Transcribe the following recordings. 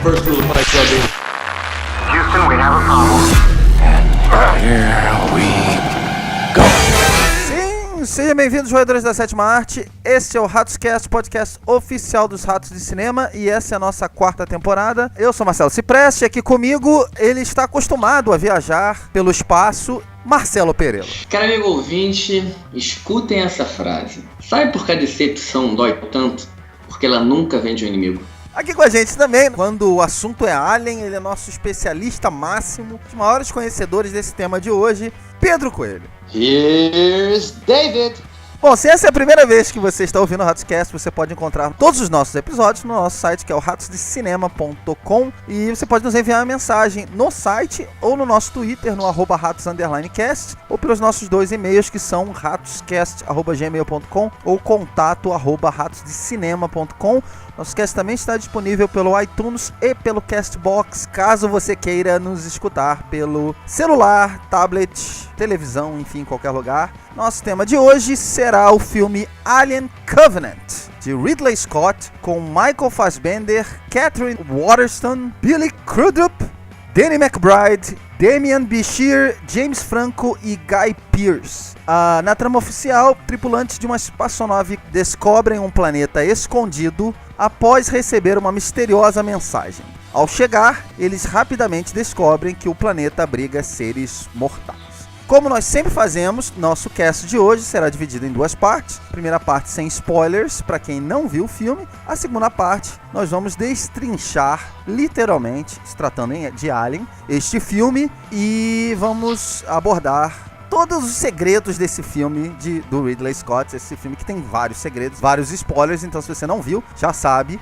First rule of Fight Club is... Houston, we have a problem. And here we go. Sim, sejam bem-vindos, jogadores da Sétima Arte. Esse é o RatosCast, podcast oficial dos Ratos de Cinema, e essa é a nossa quarta temporada. Eu sou Marcelo Cipreste, aqui comigo ele está acostumado a viajar pelo espaço, Marcelo Pereira. Cara, amigo ouvinte, escutem essa frase. Sabe por que a decepção dói tanto? Porque ela nunca vem de um inimigo. Aqui com a gente também, quando o assunto é Alien, ele é nosso especialista máximo, os maiores conhecedores desse tema de hoje, Pedro Coelho. Here's David. Bom, se essa é a primeira vez que você está ouvindo o RatosCast, você pode encontrar todos os nossos episódios no nosso site, que é o ratosdecinema.com, e você pode nos enviar uma mensagem no site ou no nosso Twitter, no @ratos_cast, ou pelos nossos dois e-mails, que são ratoscast@gmail.com ou contato@ratosdecinema.com. Nosso cast também está disponível pelo iTunes e pelo Castbox, caso você queira nos escutar pelo celular, tablet, televisão, enfim, qualquer lugar. Nosso tema de hoje será o filme Alien Covenant, de Ridley Scott, com Michael Fassbender, Catherine Waterston, Billy Crudup, Danny McBride, Damian Bichir, James Franco e Guy Pearce. Na trama oficial, tripulantes de uma espaçonave descobrem um planeta escondido após receber uma misteriosa mensagem. Ao chegar, eles rapidamente descobrem que o planeta abriga seres mortais. Como nós sempre fazemos, nosso cast de hoje será dividido em duas partes. A primeira parte sem spoilers, para quem não viu o filme. A segunda parte, nós vamos destrinchar, literalmente, se tratando de Alien, este filme, e vamos abordar todos os segredos desse filme do Ridley Scott. Esse filme que tem vários segredos, vários spoilers, então se você não viu, já sabe.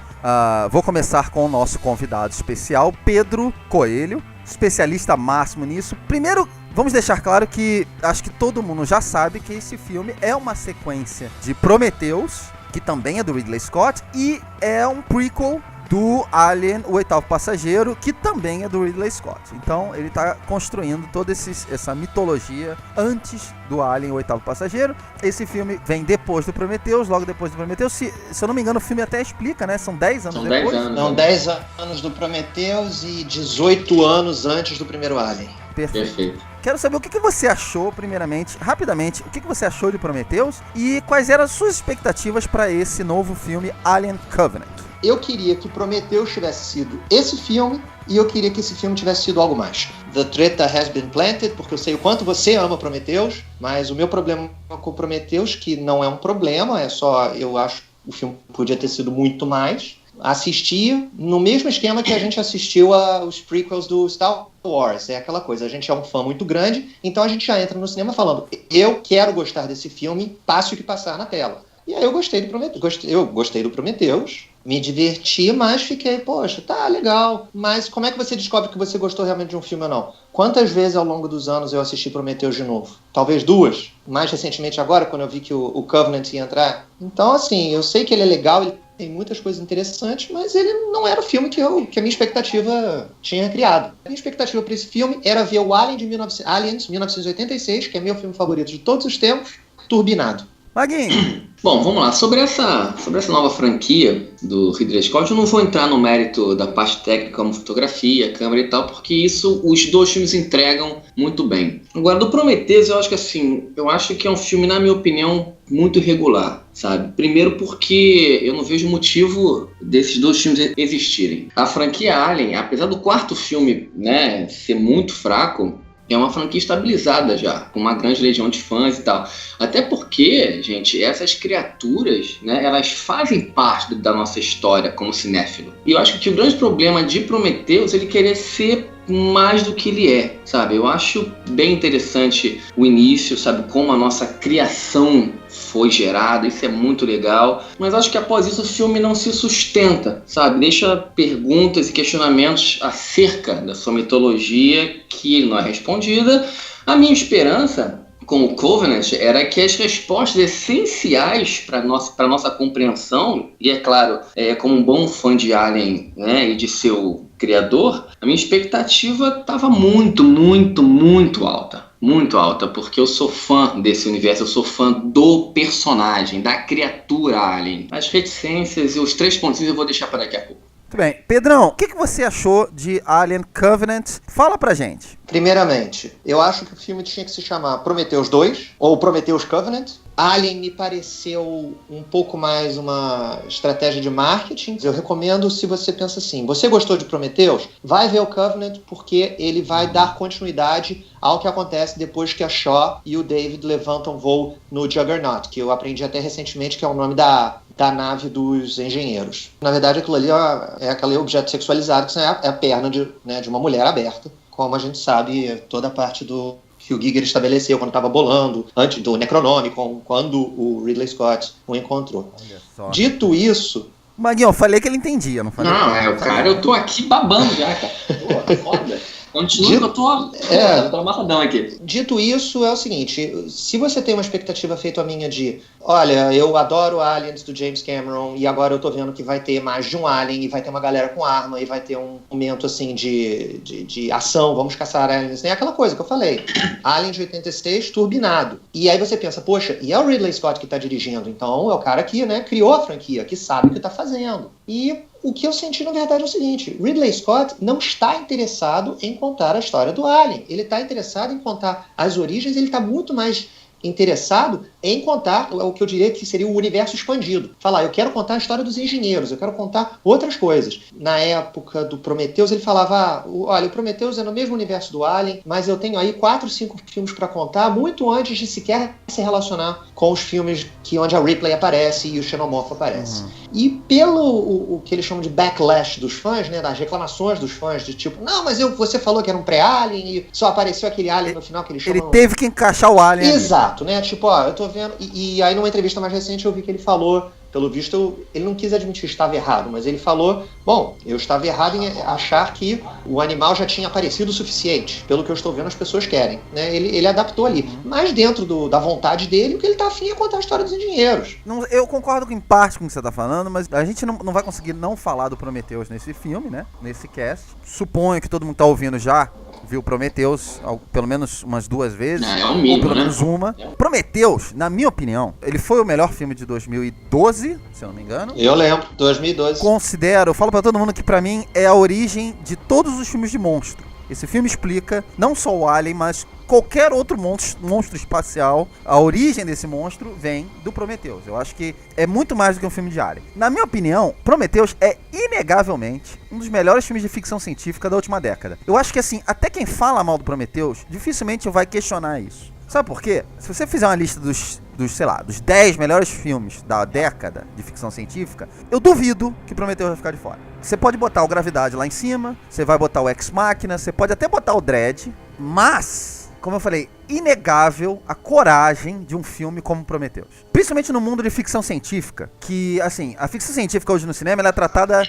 Vou começar com o nosso convidado especial, Pedro Coelho, especialista máximo nisso. Primeiro, vamos deixar claro que acho que todo mundo já sabe que esse filme é uma sequência de Prometheus, que também é do Ridley Scott, e é um prequel do Alien, o Oitavo Passageiro, que também é do Ridley Scott. Então ele está construindo toda essa mitologia antes do Alien, o Oitavo Passageiro. Esse filme vem depois do Prometheus, logo depois do Prometheus. Se eu não me engano, o filme até explica, né? São 10 anos depois. 10 anos. Não, 10 anos do Prometheus e 18 anos antes do primeiro Alien. Perfeito. Quero saber o que você achou, primeiramente, rapidamente, o que você achou de Prometheus e quais eram as suas expectativas para esse novo filme Alien Covenant. Eu queria que Prometheus tivesse sido esse filme e eu queria que esse filme tivesse sido algo mais. The treta has been planted, porque eu sei o quanto você ama Prometheus, mas o meu problema com Prometheus, que não é um problema, é só, eu acho que o filme podia ter sido muito mais. Assisti no mesmo esquema que a gente assistiu aos prequels do Star Wars. É aquela coisa, a gente é um fã muito grande, então a gente já entra no cinema falando, eu quero gostar desse filme, passe o que passar na tela. E aí eu gostei do Prometheus. Eu gostei do Prometheus, me diverti, mas fiquei, poxa, tá legal. Mas como é que você descobre que você gostou realmente de um filme ou não? Quantas vezes ao longo dos anos eu assisti Prometheus de novo? Talvez 2. Mais recentemente agora, quando eu vi que o Covenant ia entrar. Então, assim, eu sei que ele é legal, ele tem muitas coisas interessantes, mas ele não era o filme que a minha expectativa tinha criado. A minha expectativa para esse filme era ver o Aliens 1986, que é meu filme favorito de todos os tempos, turbinado. Maguinho. Bom, vamos lá. Sobre essa nova franquia do Ridley Scott, eu não vou entrar no mérito da parte técnica, como fotografia, câmera e tal, porque isso os dois filmes entregam muito bem. Agora, do Prometheus, eu acho que é um filme, na minha opinião, muito irregular, sabe? Primeiro porque eu não vejo motivo desses dois filmes existirem. A franquia Alien, apesar do quarto filme, né, ser muito fraco, é uma franquia estabilizada já, com uma grande legião de fãs e tal. Até porque, gente, essas criaturas, né, elas fazem parte da nossa história como cinéfilo. E eu acho que o grande problema de Prometheus é ele querer ser mais do que ele é, sabe? Eu acho bem interessante o início, sabe? Como a nossa criação foi gerada, isso é muito legal. Mas acho que após isso o filme não se sustenta, sabe? Deixa perguntas e questionamentos acerca da sua mitologia que não é respondida. A minha esperança com o Covenant era que as respostas essenciais para nossa compreensão, e é claro, como um bom fã de Alien, né, e de seu criador, a minha expectativa estava muito, muito, muito alta. Muito alta, porque eu sou fã desse universo, eu sou fã do personagem, da criatura Alien. As reticências e os 3 pontinhos eu vou deixar para daqui a pouco. Muito bem. Pedrão, o que você achou de Alien Covenant? Fala pra gente. Primeiramente, eu acho que o filme tinha que se chamar Prometheus 2 ou Prometheus Covenant. Alien me pareceu um pouco mais uma estratégia de marketing. Eu recomendo, se você pensa assim, você gostou de Prometheus? Vai ver o Covenant, porque ele vai dar continuidade ao que acontece depois que a Shaw e o David levantam voo no Juggernaut, que eu aprendi até recentemente que é o nome da nave dos engenheiros. Na verdade, aquilo ali é aquele objeto sexualizado, que é a perna de uma mulher aberta, como a gente sabe, toda a parte do que o Giger estabeleceu quando estava bolando, antes do Necronômico, quando o Ridley Scott o encontrou. Dito isso... Maguinho, eu falei que ele entendia, não falei? Não, cara, eu tô aqui babando já, cara. Pô, foda. Continua que eu tô amarradão aqui. Dito isso, é o seguinte, se você tem uma expectativa feita a minha de, olha, eu adoro Aliens do James Cameron e agora eu tô vendo que vai ter mais de um Alien e vai ter uma galera com arma e vai ter um momento assim de ação, vamos caçar aliens, né? Aquela coisa que eu falei, Alien de 86 turbinado. E aí você pensa, poxa, e é o Ridley Scott que tá dirigindo, então é o cara que, né, criou a franquia, que sabe o que tá fazendo. E o que eu senti, na verdade, é o seguinte, Ridley Scott não está interessado em contar a história do Alien. Ele está interessado em contar as origens, ele está muito mais interessado em contar o que eu diria que seria o universo expandido. Falar, eu quero contar a história dos engenheiros, eu quero contar outras coisas. Na época do Prometheus, ele falava, olha, o Prometheus é no mesmo universo do Alien, mas eu tenho aí 4, 5 filmes para contar, muito antes de sequer se relacionar com os filmes onde a Ripley aparece e o Xenomorph aparece. E pelo o que eles chamam de backlash dos fãs, né, das reclamações dos fãs, de tipo, não, mas você falou que era um pré-Alien e só apareceu aquele Alien no final que eles chamam... Ele teve que encaixar o Alien. Exato, né, tipo, ó, eu tô vendo... E aí numa entrevista mais recente eu vi que ele falou, pelo visto, ele não quis admitir que estava errado, mas ele falou, bom, eu estava errado em achar que o animal já tinha aparecido o suficiente, pelo que eu estou vendo as pessoas querem, né? Ele adaptou ali. Mas dentro da vontade dele, o que ele tá afim é contar a história dos engenheiros. Não, eu concordo em parte com o que você tá falando, mas a gente não vai conseguir não falar do Prometheus nesse filme, né? Nesse cast. Suponho que todo mundo tá ouvindo já viu Prometheus pelo menos umas 2 vezes. É um mínimo, ou pelo menos uma. Prometheus, na minha opinião, ele foi o melhor filme de 2012, se eu não me engano. Eu lembro, 2012. Eu falo pra todo mundo que pra mim é a origem de todos os filmes de monstro. Esse filme explica não só o Alien, mas qualquer outro monstro espacial. A origem desse monstro vem do Prometheus. Eu acho que é muito mais do que um filme de Alien. Na minha opinião, Prometheus é inegavelmente um dos melhores filmes de ficção científica da última década. Eu acho que assim, até quem fala mal do Prometheus dificilmente vai questionar isso. Sabe por quê? Se você fizer uma lista dos 10 melhores filmes da década de ficção científica, eu duvido que Prometheus vai ficar de fora. Você pode botar o Gravidade lá em cima, você vai botar o Ex Machina, você pode até botar o Dredd, mas, como eu falei, inegável a coragem de um filme como Prometheus. Principalmente no mundo de ficção científica, que, assim, a ficção científica hoje no cinema, ela é tratada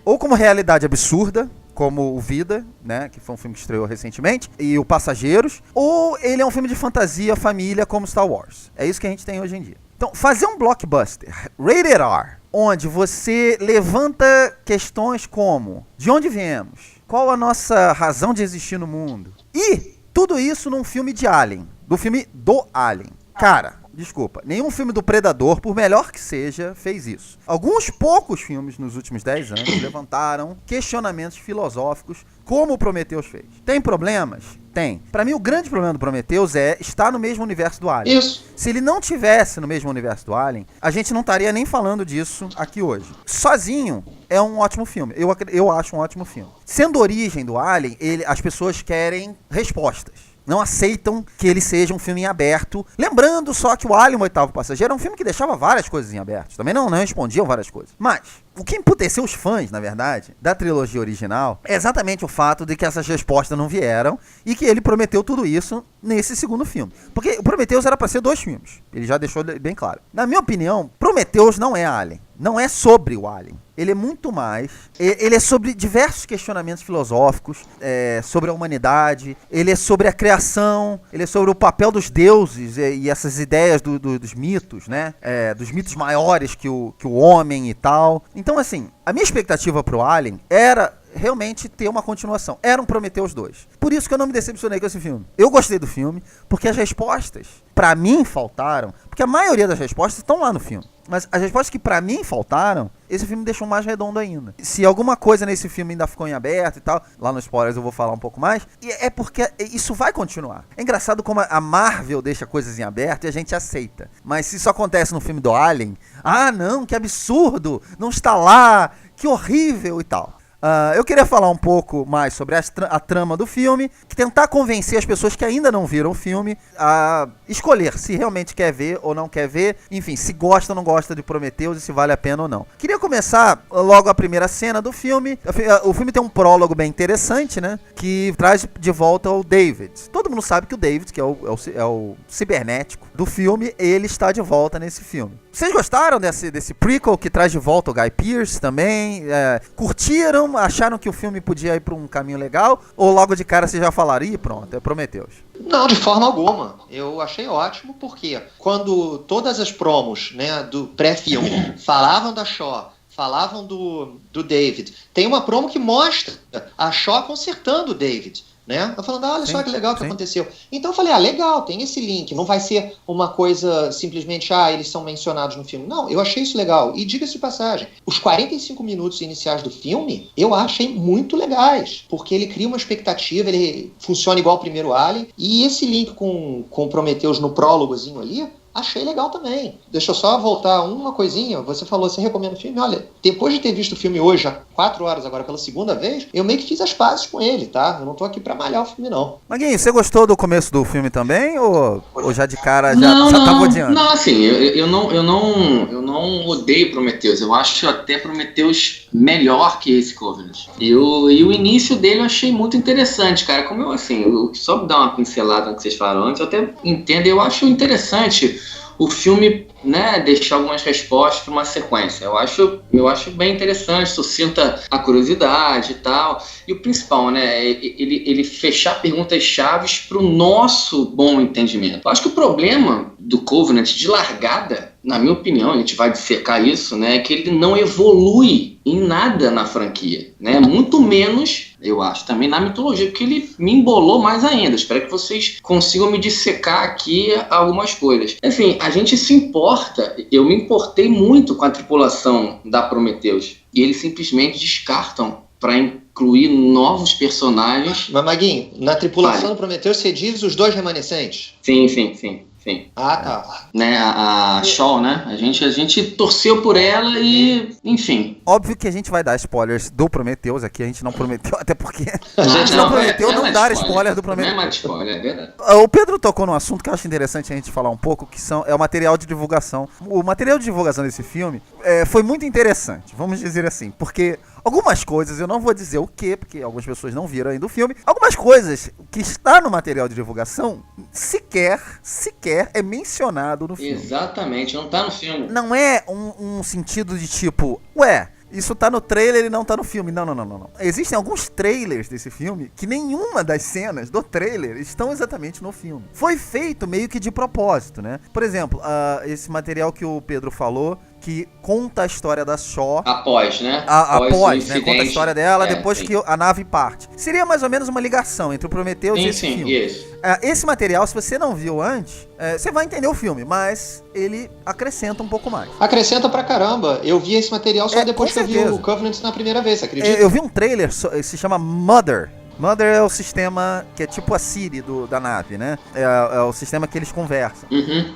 ou como realidade absurda, como o Vida, né, que foi um filme que estreou recentemente, e o Passageiros, ou ele é um filme de fantasia, família, como Star Wars. É isso que a gente tem hoje em dia. Então, fazer um blockbuster rated R, onde você levanta questões como de onde viemos, qual a nossa razão de existir no mundo, e tudo isso num filme de Alien, do filme do Alien. Cara, desculpa, nenhum filme do Predador, por melhor que seja, fez isso. Alguns poucos filmes nos últimos 10 anos levantaram questionamentos filosóficos como o Prometheus fez. Tem problemas? Tem. Pra mim, o grande problema do Prometheus é estar no mesmo universo do Alien. Isso. Se ele não tivesse no mesmo universo do Alien, a gente não estaria nem falando disso aqui hoje. Sozinho, é um ótimo filme. Eu acho um ótimo filme. Sendo a origem do Alien, as pessoas querem respostas. Não aceitam que ele seja um filme em aberto. Lembrando só que o Alien, o Oitavo Passageiro, é um filme que deixava várias coisas em aberto. Também não respondiam várias coisas. Mas o que emputeceu os fãs, na verdade, da trilogia original, é exatamente o fato de que essas respostas não vieram e que ele prometeu tudo isso nesse segundo filme. Porque o Prometheus era para ser 2 filmes. Ele já deixou bem claro. Na minha opinião, Prometheus não é Alien. Não é sobre o Alien. Ele é muito mais. Ele é sobre diversos questionamentos filosóficos, sobre a humanidade, ele é sobre a criação, ele é sobre o papel dos deuses e essas ideias dos mitos, né? Dos mitos maiores que o homem e tal. Então, assim, a minha expectativa pro Alien era realmente ter uma continuação. Era um Prometheus 2. Por isso que eu não me decepcionei com esse filme. Eu gostei do filme, porque as respostas, pra mim, faltaram. Porque a maioria das respostas estão lá no filme. Mas as respostas que pra mim faltaram esse filme deixou mais redondo ainda. Se alguma coisa nesse filme ainda ficou em aberto e tal, lá nos spoilers eu vou falar um pouco mais, e é porque isso vai continuar. É engraçado como a Marvel deixa coisas em aberto e a gente aceita. Mas se isso acontece no filme do Alien, não, que absurdo, não está lá, que horrível e tal. Eu queria falar um pouco mais sobre a trama do filme, tentar convencer as pessoas que ainda não viram o filme a escolher se realmente quer ver ou não quer ver, enfim, se gosta ou não gosta de Prometheus e se vale a pena ou não. Queria começar logo a primeira cena do filme. O filme tem um prólogo bem interessante, né, que traz de volta o David. Todo mundo sabe que o David, que é o cibernético do filme, ele está de volta nesse filme. Vocês gostaram desse prequel que traz de volta o Guy Pearce também? Curtiram? Acharam que o filme podia ir para um caminho legal? Ou logo de cara vocês já falaram, pronto, é Prometheus? Não, de forma alguma. Eu achei ótimo, porque quando todas as promos, né, do pré-filme falavam da Shaw, falavam do David, tem uma promo que mostra a Shaw consertando o David, né? Tá falando, olha só que legal que aconteceu. Então eu falei, legal, tem esse link. Não vai ser uma coisa simplesmente, eles são mencionados no filme. Não, eu achei isso legal. E diga-se de passagem, os 45 minutos iniciais do filme, eu achei muito legais. Porque ele cria uma expectativa, ele funciona igual o primeiro Alien. E esse link com Prometheus no prólogozinho ali, achei legal também. Deixa eu só voltar uma coisinha. Você falou, você recomenda o filme? Olha, depois de ter visto o filme hoje, há 4 horas agora, pela segunda vez, eu meio que fiz as pazes com ele, tá? Eu não tô aqui pra malhar o filme, não. Maguinho, você gostou do começo do filme também? Ou já de cara já tava odiando? Não, assim, eu não odeio Prometheus. Eu acho até Prometheus melhor que esse Covenant. E o início dele eu achei muito interessante, cara. Como eu, assim, só dar uma pincelada no que vocês falaram antes, eu até entendo, eu acho interessante o filme, né, deixar algumas respostas para uma sequência. Eu acho bem interessante, suscita a curiosidade e tal. E o principal, né, ele fechar perguntas chaves para o nosso bom entendimento. Eu acho que o problema do Covenant de largada, na minha opinião, a gente vai dissecar isso, né, é que ele não evolui em nada na franquia, né, muito menos, eu acho, também na mitologia, porque ele me embolou mais ainda. Espero que vocês consigam me dissecar aqui algumas coisas. Enfim, a gente se importa, eu me importei muito com a tripulação da Prometheus, e eles simplesmente descartam para incluir novos personagens. Mas, Maguinho, na tripulação do Prometheus você diz os 2 remanescentes? Sim. Tá. Né, a Shaw, né? A gente torceu por ela e, enfim. Óbvio que a gente vai dar spoilers do Prometheus aqui, a gente não prometeu, até porque a gente não prometeu não dar spoilers do Prometheus. Não é mais spoiler, é verdade. O Pedro tocou num assunto que eu acho interessante a gente falar um pouco, que é o material de divulgação. O material de divulgação desse filme foi muito interessante, vamos dizer assim, porque algumas coisas, eu não vou dizer o quê, porque algumas pessoas não viram ainda o filme, algumas coisas que está no material de divulgação sequer é mencionado no filme. Exatamente, não tá no filme. Não é um sentido de tipo, isso tá no trailer e não tá no filme. Não. Existem alguns trailers desse filme que nenhuma das cenas do trailer estão exatamente no filme. Foi feito meio que de propósito, né? Por exemplo, esse material que o Pedro falou, que conta a história da Shaw. Após, né? Após, né? Conta a história dela depois que a nave parte. Seria mais ou menos uma ligação entre o Prometheus e esse filme. Isso. Esse material, se você não viu antes, você vai entender o filme, mas ele acrescenta um pouco mais. Acrescenta pra caramba. Eu vi esse material só depois que eu vi o Covenant na primeira vez, você acredita? Eu vi um trailer, se chama Mother. Mother é o sistema que é tipo a Siri da nave, né? É o sistema que eles conversam.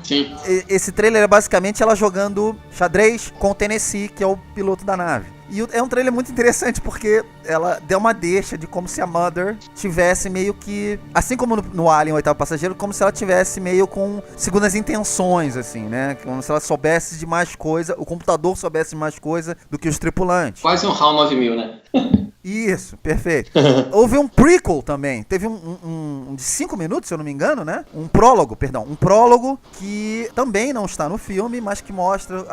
Sim. Esse trailer é basicamente ela jogando xadrez com o Tennessee, que é o piloto da nave. E é um trailer muito interessante porque ela deu uma deixa de como se a Mother tivesse meio que, assim como no Alien, o Oitavo Passageiro, como se ela tivesse meio com segundas intenções, assim, né? Como se ela soubesse de mais coisa, o computador soubesse de mais coisa do que os tripulantes. Quase um HAL 9000, né? Isso, perfeito. Houve um prequel também. Teve um de 5 minutos, se eu não me engano, né? Um prólogo que também não está no filme, mas que mostra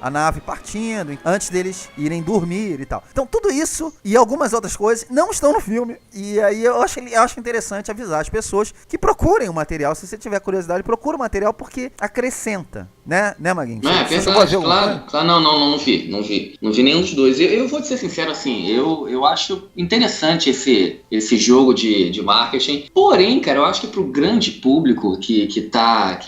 a nave partindo, antes deles irem dormir e tal. Então tudo isso e algumas outras coisas não estão no filme. E aí eu acho interessante avisar as pessoas que procurem o material. Se você tiver curiosidade, procura o material porque acrescenta. Né, Maguinho? É verdade, claro. Não vi nenhum dos dois. Eu vou te ser sincero, assim, eu Eu acho interessante esse jogo de marketing. Porém, cara, eu acho que pro grande público que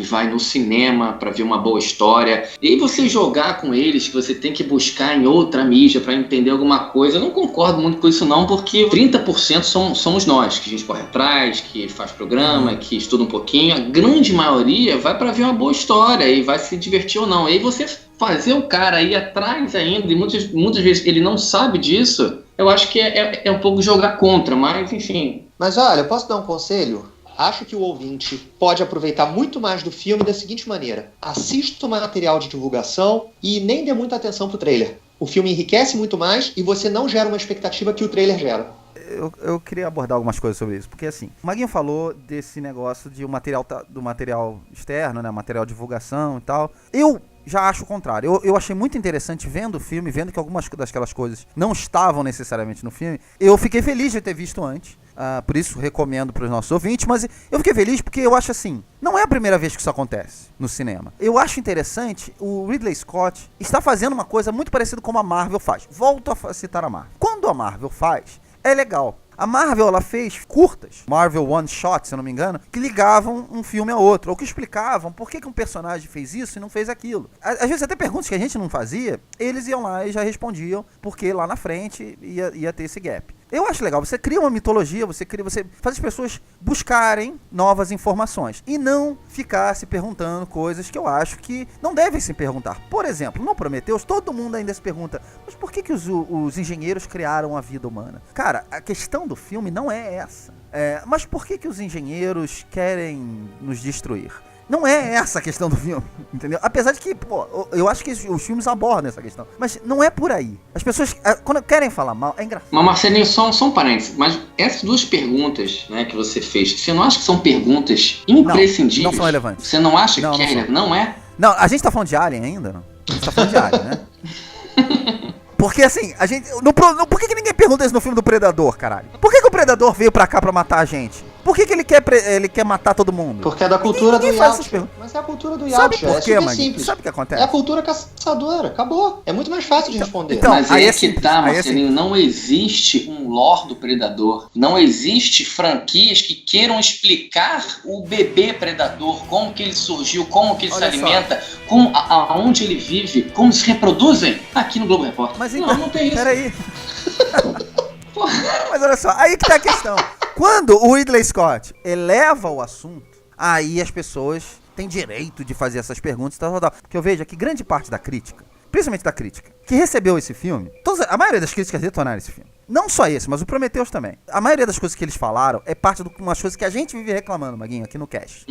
vai no cinema pra ver uma boa história, e aí você jogar com eles que você tem que buscar em outra mídia pra entender alguma coisa, eu não concordo muito com isso não, porque 30% somos nós, que a gente corre atrás, que faz programa, que estuda um pouquinho. A grande maioria vai pra ver uma boa história e vai se divertir ou não. E aí você fazer o cara ir atrás ainda, e muitas vezes ele não sabe disso, eu acho que é um pouco jogar contra, mas enfim. Mas olha, posso dar um conselho? Acho que o ouvinte pode aproveitar muito mais do filme da seguinte maneira: assista o material de divulgação e nem dê muita atenção pro trailer. O filme enriquece muito mais e você não gera uma expectativa que o trailer gera. Eu queria abordar algumas coisas sobre isso, porque assim, o Maguinho falou desse negócio de do material externo, né, material de divulgação e tal. Eu já acho o contrário. Eu achei muito interessante vendo o filme, vendo que algumas daquelas coisas não estavam necessariamente no filme. Eu fiquei feliz de ter visto antes. Por isso recomendo para os nossos ouvintes, mas eu fiquei feliz porque eu acho assim, não é a primeira vez que isso acontece no cinema. Eu acho interessante, o Ridley Scott está fazendo uma coisa muito parecida com a Marvel faz. Volto a citar a Marvel. Quando a Marvel faz, é legal. A Marvel, ela fez curtas, Marvel One Shot, se eu não me engano, que ligavam um filme a outro, ou que explicavam por que um personagem fez isso e não fez aquilo. Às vezes até perguntas que a gente não fazia, eles iam lá e já respondiam, porque lá na frente ia ter esse gap. Eu acho legal, você cria uma mitologia, você faz as pessoas buscarem novas informações e não ficar se perguntando coisas que eu acho que não devem se perguntar. Por exemplo, no Prometheus, todo mundo ainda se pergunta, mas por que os engenheiros criaram a vida humana? Cara, a questão do filme não é essa. Mas por que os engenheiros querem nos destruir? Não é essa a questão do filme, entendeu? Apesar de que, eu acho que os filmes abordam essa questão. Mas não é por aí. As pessoas, quando querem falar mal, é engraçado. Mas, Marcelinho, só um parênteses. Mas essas duas perguntas, né, que você fez, você não acha que são perguntas imprescindíveis? Não são relevantes. Você não acha que é relevante? Não é? Não, a gente tá falando de Alien ainda, não? A gente tá falando de Alien, né? Porque assim, a gente... por que ninguém pergunta isso no filme do Predador, caralho? Por que o Predador veio pra cá pra matar a gente? Por que ele quer matar todo mundo? Porque é da cultura do Yacht. Mas é a cultura do Yacht. Sabe por quê, super simples. Sabe o que acontece? É a cultura caçadora. Acabou. É muito mais fácil de responder. Então, mas aí é que tá, Marcelinho. Não existe um lore do Predador. Não existe franquias que queiram explicar o bebê Predador. Como que ele surgiu, como que ele se alimenta, aonde ele vive, como se reproduzem aqui no Globo Repórter. Mas então, não tem isso. Peraí. Mas olha só, aí que tá a questão. Quando o Ridley Scott eleva o assunto, aí as pessoas têm direito de fazer essas perguntas e tal. Porque eu vejo que grande parte da crítica, principalmente da crítica, que recebeu esse filme, a maioria das críticas detonaram esse filme. Não só esse, mas o Prometheus também. A maioria das coisas que eles falaram é parte de umas coisas que a gente vive reclamando, Maguinho, aqui no cast.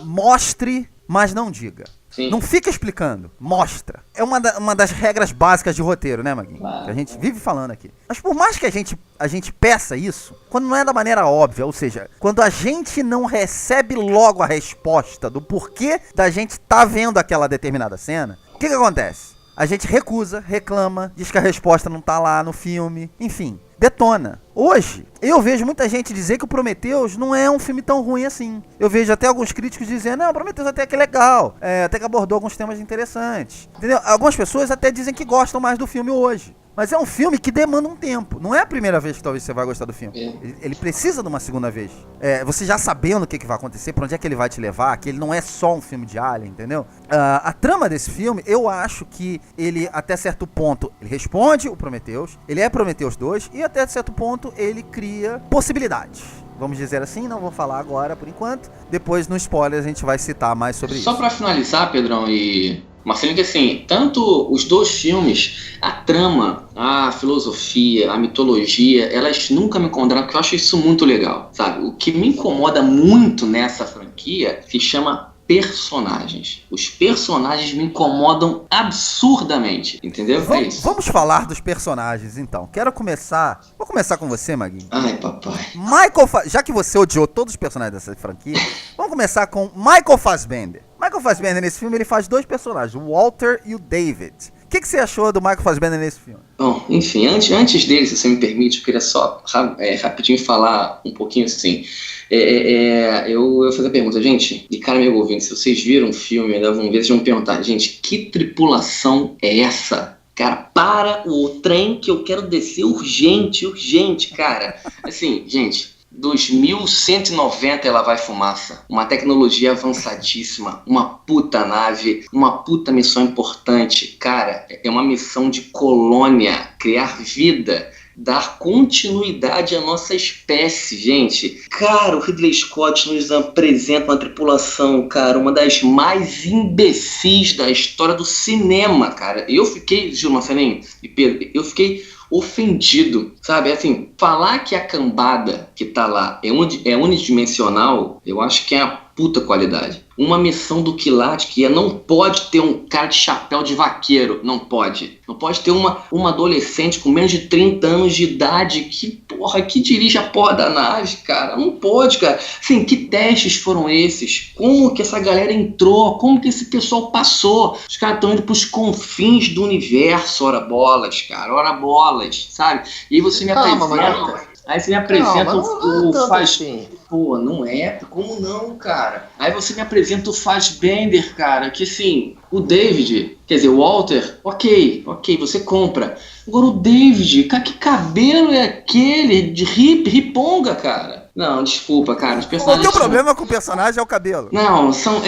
Mostre, mas não diga. Sim. Não fica explicando, mostra. É uma das regras básicas de roteiro, né, Maguinho? Claro. Que a gente vive falando aqui. Mas por mais que a gente peça isso, quando não é da maneira óbvia, ou seja, quando a gente não recebe logo a resposta do porquê da gente tá vendo aquela determinada cena, o que acontece? A gente recusa, reclama, diz que a resposta não tá lá no filme, enfim, detona. Hoje, eu vejo muita gente dizer que o Prometheus não é um filme tão ruim assim. Eu vejo até alguns críticos dizendo, não, o Prometheus até que é legal, até que abordou alguns temas interessantes. Entendeu? Algumas pessoas até dizem que gostam mais do filme hoje. Mas é um filme que demanda um tempo. Não é a primeira vez que talvez você vai gostar do filme. Ele precisa de uma segunda vez. Você já sabendo o que vai acontecer, pra onde é que ele vai te levar, que ele não é só um filme de Alien, entendeu? A trama desse filme, eu acho que ele, até certo ponto, ele responde o Prometheus, ele é Prometheus 2, e até certo ponto ele cria possibilidades. Vamos dizer assim, não vou falar agora por enquanto. Depois no spoiler a gente vai citar mais sobre isso. Só pra finalizar, Pedrão e Marcelinho, que assim, tanto os dois filmes, a trama, a filosofia, a mitologia, elas nunca me incomodaram, porque eu acho isso muito legal, sabe? O que me incomoda muito nessa franquia se chama personagens. Os personagens me incomodam absurdamente, entendeu? Vamos falar dos personagens, então. Vou começar com você, Maguinho. Ai, papai. Já que você odiou todos os personagens dessa franquia, vamos começar com Michael Fassbender. Michael Fassbender, nesse filme, ele faz dois personagens, o Walter e o David. O que você achou do Michael Fassbender nesse filme? Bom, enfim, antes dele, se você me permite, eu queria só rapidinho falar um pouquinho assim. Eu vou fazer a pergunta, gente, de cara meu ouvindo, se vocês viram o filme, ainda vão ver, vocês vão perguntar, gente, que tripulação é essa? Cara, para o trem que eu quero descer urgente, cara. Assim, gente, 2190 ela vai fumaça. Uma tecnologia avançadíssima, uma puta nave, uma puta missão importante. Cara, é uma missão de colônia, criar vida, dar continuidade à nossa espécie, gente. Cara, o Ridley Scott nos apresenta uma tripulação, cara, uma das mais imbecis da história do cinema, cara. Eu fiquei, Gil Marcelinho e Pedro, eu fiquei ofendido, sabe? Assim, falar que a cambada que tá lá é unidimensional, eu acho que é a puta qualidade. Uma missão do quilate que não pode ter um cara de chapéu de vaqueiro, não pode. Não pode ter uma adolescente com menos de 30 anos de idade que dirige a porra da nave, cara. Não pode, cara. Assim, que testes foram esses? Como que essa galera entrou? Como que esse pessoal passou? Os caras estão indo pros confins do universo, ora bolas, cara. Ora bolas, sabe? E aí você me apresenta... Aí você me apresenta o Fassbender. Pô, não é? Como não, cara? Aí você me apresenta o Fassbender, cara, que assim, o David, quer dizer, o Walter, ok, você compra. Agora o David, cara, que cabelo é aquele de riponga, cara? Não, desculpa, cara, os personagens... O teu problema com o personagem é o cabelo. Não, são... O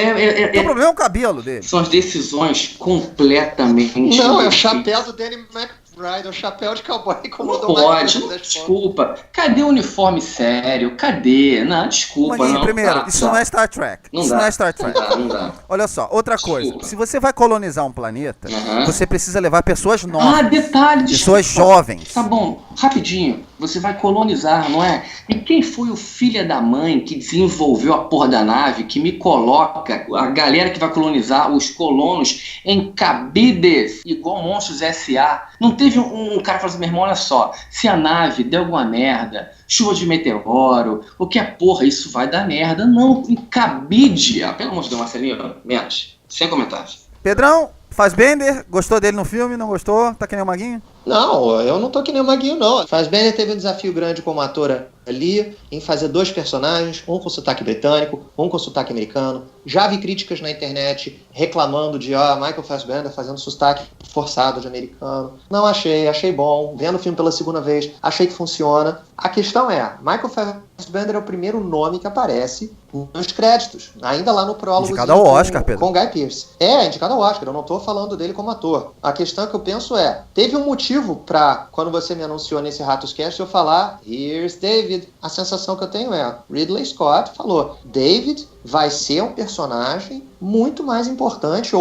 teu problema é o cabelo dele. São as decisões completamente... Não, é o chapéu do Danny McBride, é o chapéu de cowboy como não pode, desculpa. Cadê o uniforme sério? Cadê? Não, desculpa. Maninho, não. Primeiro, isso não é Star Trek. Não isso dá, não é Star Trek. Não dá. Olha só, outra coisa. Desculpa. Se você vai colonizar um planeta, você precisa levar pessoas novas. Detalhe, pessoas desculpa. jovens. Tá bom, rapidinho. Você vai colonizar, não é? E quem foi o filho da mãe que desenvolveu a porra da nave, que me coloca a galera que vai colonizar, os colonos, em cabides, igual Monstros S.A.? Não teve um cara falando assim, meu irmão, olha só, se a nave der alguma merda, chuva de meteoro, o que é porra, isso vai dar merda. Não, em cabide. Pelo amor de Deus, Marcelinho, menos. Sem comentários. Pedrão, Fassbender, gostou dele no filme, não gostou? Tá que nem o Maguinho? Não, eu não tô que nem o Maguinho, não. Fassbender teve um desafio grande como ator ali, em fazer dois personagens, um com sotaque britânico, um com sotaque americano. Já vi críticas na internet reclamando de Michael Fassbender fazendo sotaque forçado de americano. Não achei bom. Vendo o filme pela segunda vez, achei que funciona. A questão é, Michael Fassbender é o primeiro nome que aparece nos créditos, ainda lá no prólogo. Indicado ao Oscar, Pedro. Com Guy Pearce. Indicado ao Oscar, eu não tô falando dele como ator. A questão que eu penso teve um motivo pra, quando você me anunciou nesse Ratoscast, eu falar, here's David. A sensação que eu tenho Ridley Scott falou, David vai ser um personagem muito mais importante,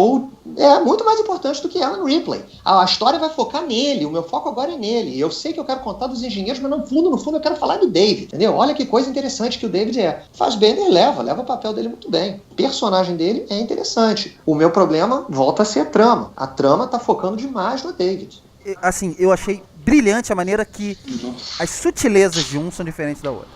muito mais importante do que Alan Ripley. A história vai focar nele, o meu foco agora é nele. Eu sei que eu quero contar dos engenheiros, mas no fundo eu quero falar do David, entendeu? Olha que coisa interessante que o David é. Fassbender leva o papel dele muito bem. O personagem dele é interessante. O meu problema volta a ser a trama. A trama tá focando demais no David. Assim, eu achei brilhante a maneira que as sutilezas de um são diferentes da outra.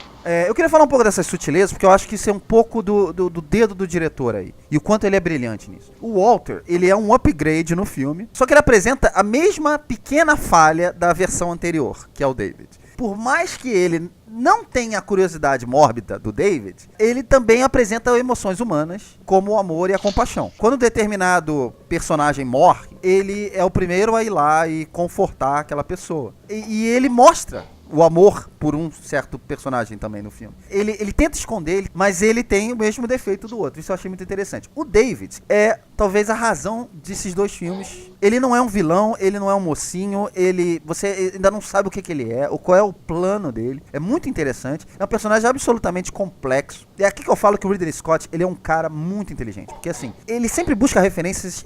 Eu queria falar um pouco dessas sutilezas, porque eu acho que isso é um pouco do dedo do diretor aí. E o quanto ele é brilhante nisso. O Walter, ele é um upgrade no filme, só que ele apresenta a mesma pequena falha da versão anterior, que é o David. Por mais que ele não tenha a curiosidade mórbida do David, ele também apresenta emoções humanas, como o amor e a compaixão. Quando um determinado personagem morre, ele é o primeiro a ir lá e confortar aquela pessoa. E ele mostra o amor por um certo personagem também no filme. Ele tenta esconder, mas ele tem o mesmo defeito do outro. Isso eu achei muito interessante. O David é talvez a razão desses dois filmes. Ele não é um vilão, ele não é um mocinho, você ainda não sabe o que ele é, qual é o plano dele. É muito interessante. É um personagem absolutamente complexo. É aqui que eu falo que o Ridley Scott, ele é um cara muito inteligente. Porque assim, ele sempre busca referências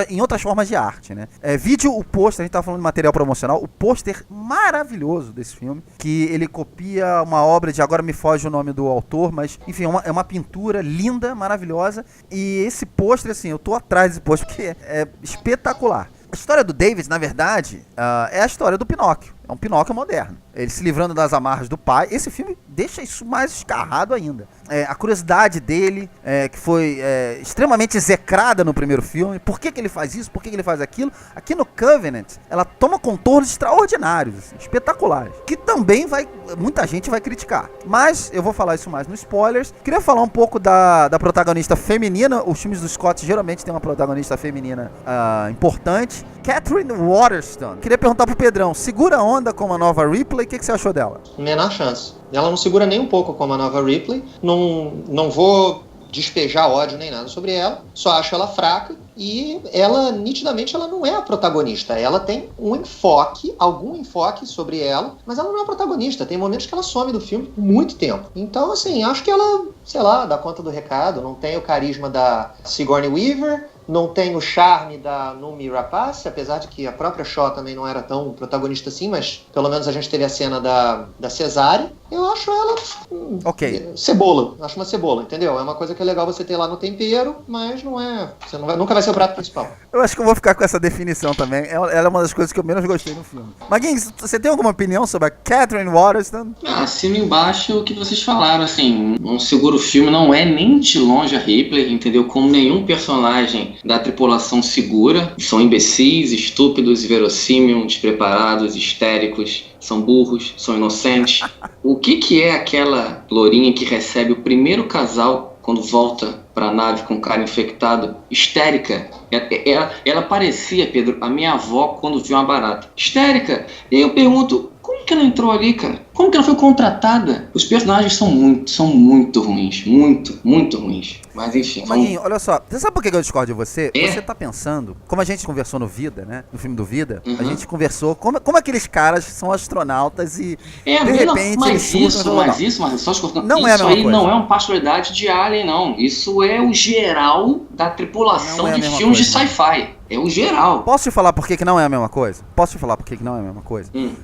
em outras formas de arte, né? Vídeo o pôster, a gente tava falando de material promocional, o pôster maravilhoso desse filme, que ele copia uma obra de, agora me foge o nome do autor, mas enfim, é uma pintura linda, maravilhosa. E esse pôster, assim, eu tô atrás desse pôster porque é espetacular. A história do David, na verdade, é a história do Pinóquio. É um Pinóquio moderno. Ele se livrando das amarras do pai. Esse filme deixa isso mais escarrado ainda. A curiosidade dele, que foi extremamente execrada no primeiro filme. Por que ele faz isso? Por que ele faz aquilo? Aqui no Covenant, ela toma contornos extraordinários, assim, espetaculares. Que também muita gente vai criticar. Mas eu vou falar isso mais nos spoilers. Queria falar um pouco da protagonista feminina. Os filmes do Scott geralmente tem uma protagonista feminina importante. Catherine Waterston. Queria perguntar pro Pedrão, segura a onda com a nova Ripley? O que você achou dela? Menor chance. Ela não segura nem um pouco como a nova Ripley. Não vou despejar ódio nem nada sobre ela. Só acho ela fraca. E ela, nitidamente, ela não é a protagonista. Ela tem algum enfoque sobre ela, mas ela não é a protagonista. Tem momentos que ela some do filme por muito tempo. Então, assim, acho que ela, sei lá, dá conta do recado. Não tem o carisma da Sigourney Weaver, não tem o charme da Noomi Rapace, apesar de que a própria Shaw também não era tão protagonista assim, mas pelo menos a gente teve a cena da cesárea. Eu acho ela cebola. Acho uma cebola, entendeu? É uma coisa que é legal você ter lá no tempero, mas não é... nunca vai ser o prato principal. Eu acho que eu vou ficar com essa definição também. Ela é uma das coisas que eu menos gostei no filme. Maguinhos, você tem alguma opinião sobre a Catherine Waterston? Assino embaixo o que vocês falaram, assim, não segura o filme, não é nem de longe a Ripley, entendeu? Como nenhum personagem da tripulação segura. São imbecis, estúpidos, inverossímil, despreparados, histéricos, são burros, são inocentes. O que é aquela lourinha que recebe o primeiro casal quando volta para a nave com o cara infectado? Histérica. Ela parecia, Pedro, a minha avó quando viu uma barata. Histérica. E aí eu pergunto, como que ela entrou ali, cara? Como que ela foi contratada? Os personagens são muito ruins. Muito ruins. Mas enfim. Maguinho, olha só. Você sabe por que eu discordo de você? Você tá pensando, como a gente conversou no Vida, né? No filme do Vida, a gente conversou como aqueles caras são astronautas e de repente mas eles só escutando. Não isso é a mesma aí coisa. Não é uma particularidade de Alien, não. Isso é o geral da tripulação de filmes de sci-fi. É o geral. Posso te falar por que não é a mesma coisa?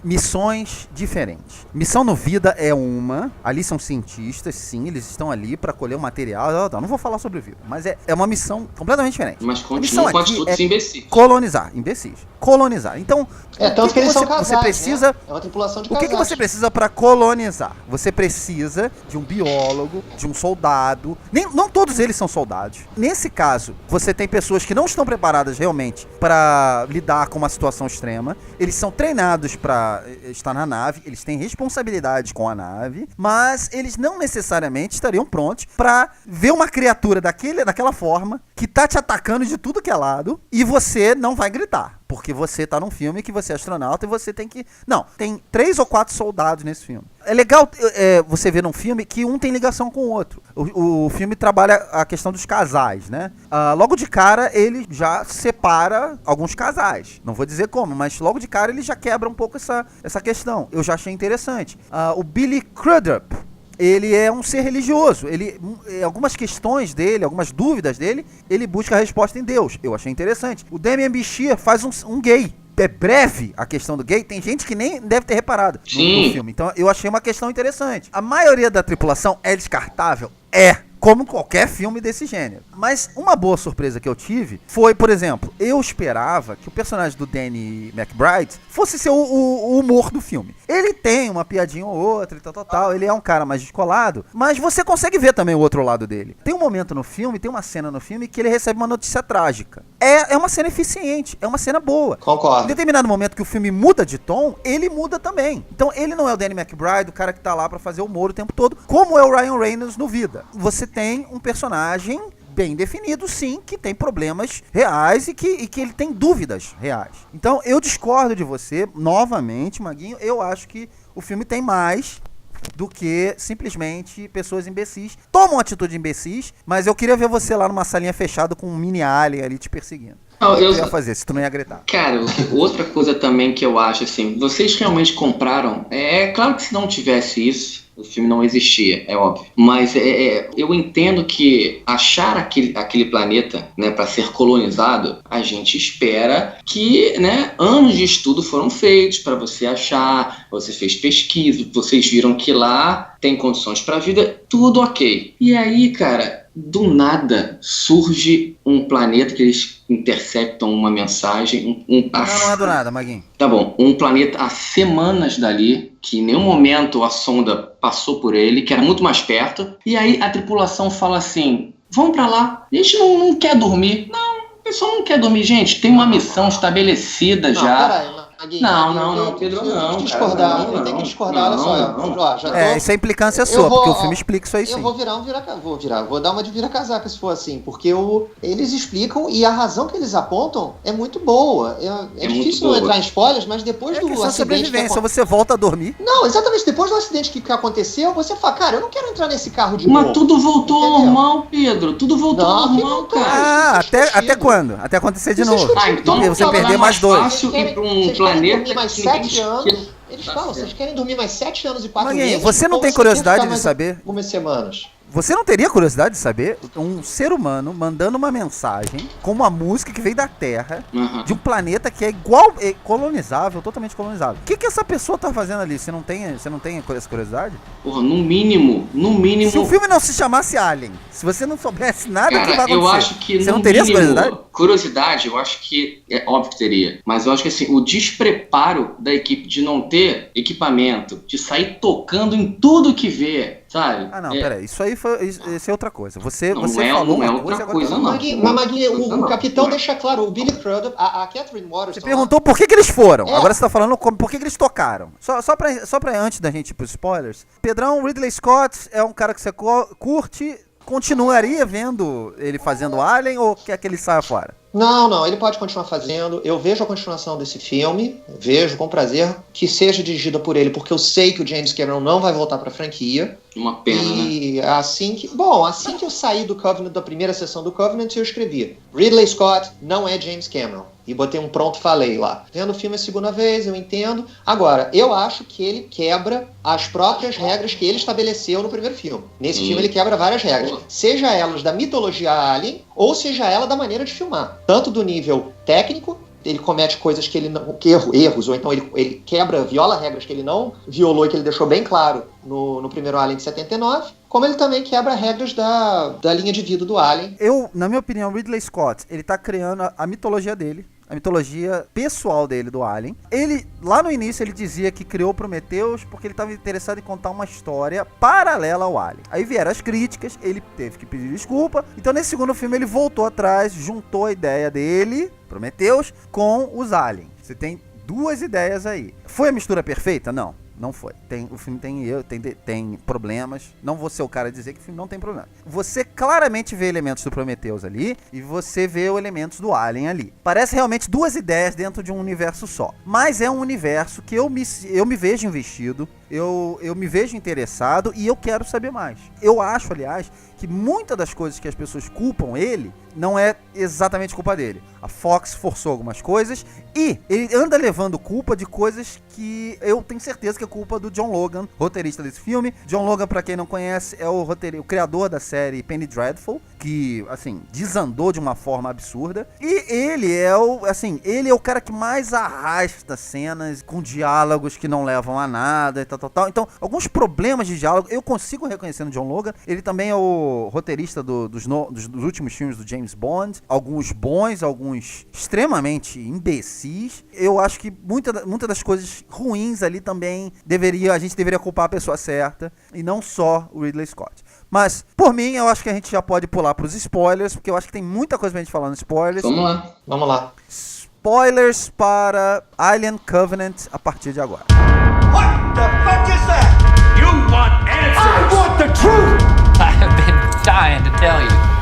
Missões diferentes. Missão no Vida é uma. Ali são cientistas, sim, eles estão ali pra colher o material. Não vou falar sobre o Vida, mas é uma missão completamente diferente. Mas continua com atitudes imbecis. Colonizar. Então, tanto que eles são casais, você precisa, né? É uma tripulação de o que você precisa pra colonizar? Você precisa de um biólogo, de um soldado. Não todos eles são soldados. Nesse caso, você tem pessoas que não estão preparadas realmente para lidar com uma situação extrema. Eles são treinados para estar na nave, eles têm responsabilidade com a nave, mas eles não necessariamente estariam prontos para ver uma criatura daquela forma que tá te atacando de tudo que é lado e você não vai gritar. Porque você tá num filme que você é astronauta e você tem que... Não, tem 3 ou 4 soldados nesse filme. É legal você ver num filme que um tem ligação com o outro. O filme trabalha a questão dos casais, né? Logo de cara, ele já separa alguns casais. Não vou dizer como, mas logo de cara ele já quebra um pouco essa questão. Eu já achei interessante. O Billy Crudup, ele é um ser religioso. Algumas questões dele, algumas dúvidas dele, ele busca a resposta em Deus. Eu achei interessante. O Demian Bichir faz um gay. É breve a questão do gay. Tem gente que nem deve ter reparado no filme. Então eu achei uma questão interessante. A maioria da tripulação é descartável? Como qualquer filme desse gênero. Mas uma boa surpresa que eu tive foi, por exemplo, eu esperava que o personagem do Danny McBride fosse ser o humor do filme. Ele tem uma piadinha ou outra e tal, ele é um cara mais descolado, mas você consegue ver também o outro lado dele. Tem um momento no filme, tem uma cena no filme que ele recebe uma notícia trágica. É uma cena eficiente, é uma cena boa. Concordo. Em determinado momento que o filme muda de tom, ele muda também. Então ele não é o Danny McBride, o cara que tá lá pra fazer humor o tempo todo, como é o Ryan Reynolds no Vida. Você tem um personagem bem definido, sim, que tem problemas reais e que ele tem dúvidas reais. Então, eu discordo de você, novamente, Maguinho. Eu acho que o filme tem mais do que simplesmente pessoas imbecis. Tomam atitude imbecis, mas eu queria ver você lá numa salinha fechada com um mini alien ali te perseguindo. Eu ia fazer, se tu não ia gritar. Cara, outra coisa também que eu acho, assim, vocês realmente compraram, claro que se não tivesse isso, o filme não existia, é óbvio. Mas eu entendo que achar aquele planeta, né, para ser colonizado, a gente espera que, né, anos de estudo foram feitos para você achar, você fez pesquisa, vocês viram que lá tem condições para a vida, tudo ok. E aí, cara, do nada surge um planeta que eles interceptam uma mensagem. Não é do nada, Maguinho. Tá bom, um planeta há semanas dali, que em nenhum momento a sonda passou por ele, que era muito mais perto. E aí a tripulação fala assim, vamos pra lá, a gente não quer dormir. Não, o pessoal não quer dormir, gente, tem uma missão estabelecida já. Peraí, Maguinho, Não, Pedro, eu não. tenho que discordar, Cara, eu tenho que discordar, olha só. Já tô... Isso é implicância sua, porque o filme explica isso aí sim. Eu vou dar uma de vira-casaca se for assim, porque eles explicam e a razão que eles apontam é muito boa. É difícil não entrar em spoilers, mas depois do acidente... sobrevivência, você volta a dormir. Não, exatamente, depois do acidente que aconteceu, você fala, cara, eu não quero entrar nesse carro de novo. Mas tudo voltou ao normal, Pedro, tudo voltou ao normal, cara. Até quando? Até acontecer de novo. Então porque você perder mais 2. Fácil ir pra um planeta mais que 7 anos. ninguém... Eles falam, vocês querem dormir mais 7 anos e 4 meses? Você não tem curiosidade de saber? Algumas semanas. Você não teria curiosidade de saber um ser humano mandando uma mensagem com uma música que veio da Terra, de um planeta que é igual, colonizável, totalmente colonizável. O que essa pessoa tá fazendo ali? Você não tem essa curiosidade? Porra, no mínimo... Se o filme não se chamasse Alien, se você não soubesse nada do que vai acontecer, eu acho que você não teria essa curiosidade? Curiosidade, eu acho que é óbvio que teria. Mas eu acho que assim, o despreparo da equipe de não ter equipamento, de sair tocando em tudo que vê, sabe? Peraí, isso é outra coisa. Você não falou é uma outra coisa, não. Mas Maguinho, o capitão deixa claro, o Billy Crudup, a Catherine Waterston... Você perguntou por que eles foram. Agora você tá falando por que eles tocaram. Só pra antes da gente ir pros spoilers. Pedrão, Ridley Scott é um cara que você curte. Continuaria vendo ele fazendo Alien ou quer que ele saia fora? Não, ele pode continuar fazendo. Eu vejo a continuação desse filme, vejo com prazer que seja dirigida por ele, porque eu sei que o James Cameron não vai voltar pra franquia. Uma pena, e assim que eu saí do Covenant, da primeira sessão do Covenant, eu escrevi: Ridley Scott não é James Cameron. E botei um pronto falei lá. Vendo o filme a segunda vez, eu entendo. Agora, eu acho que ele quebra as próprias regras que ele estabeleceu no primeiro filme. Nesse filme ele quebra várias regras. Seja elas da mitologia Alien, ou seja ela da maneira de filmar. Tanto do nível técnico, ele comete coisas que ele não... erros, ou então ele viola regras que ele não violou e que ele deixou bem claro no primeiro Alien de 79, como ele também quebra regras da linha de vida do Alien. Na minha opinião, Ridley Scott, ele tá criando a mitologia dele, a mitologia pessoal dele do Alien. Ele, lá no início, ele dizia que criou Prometheus porque ele estava interessado em contar uma história paralela ao Alien. Aí vieram as críticas, ele teve que pedir desculpa. Então, nesse segundo filme, ele voltou atrás, juntou a ideia dele, Prometheus, com os Aliens. Você tem duas ideias aí. Foi a mistura perfeita? Não foi. O filme tem problemas. Não vou ser o cara a dizer que o filme não tem problema. Você claramente vê elementos do Prometheus ali e você vê elementos do Alien ali. Parece realmente duas ideias dentro de um universo só. Mas é um universo que eu me vejo investido, eu me vejo interessado e eu quero saber mais. Eu acho, aliás, que muitas das coisas que as pessoas culpam ele não é exatamente culpa dele. A Fox forçou algumas coisas e ele anda levando culpa de coisas que eu tenho certeza que é culpa do John Logan, roteirista desse filme. John Logan, pra quem não conhece, é o criador da série Penny Dreadful, que, assim, desandou de uma forma absurda. E ele é o cara que mais arrasta cenas com diálogos que não levam a nada e tal. Então, alguns problemas de diálogo eu consigo reconhecer no John Logan. Ele também é o roteirista dos últimos filmes do James Bond. Alguns bons, alguns extremamente imbecis. Eu acho que muitas das coisas ruins ali também a gente deveria culpar a pessoa certa e não só o Ridley Scott. Mas, por mim, eu acho que a gente já pode pular pros spoilers, porque eu acho que tem muita coisa pra gente falar nos spoilers. Vamos lá. Spoilers para Alien Covenant a partir de agora. What the fuck is that? You want answers? I want the truth! I have been dying to tell you.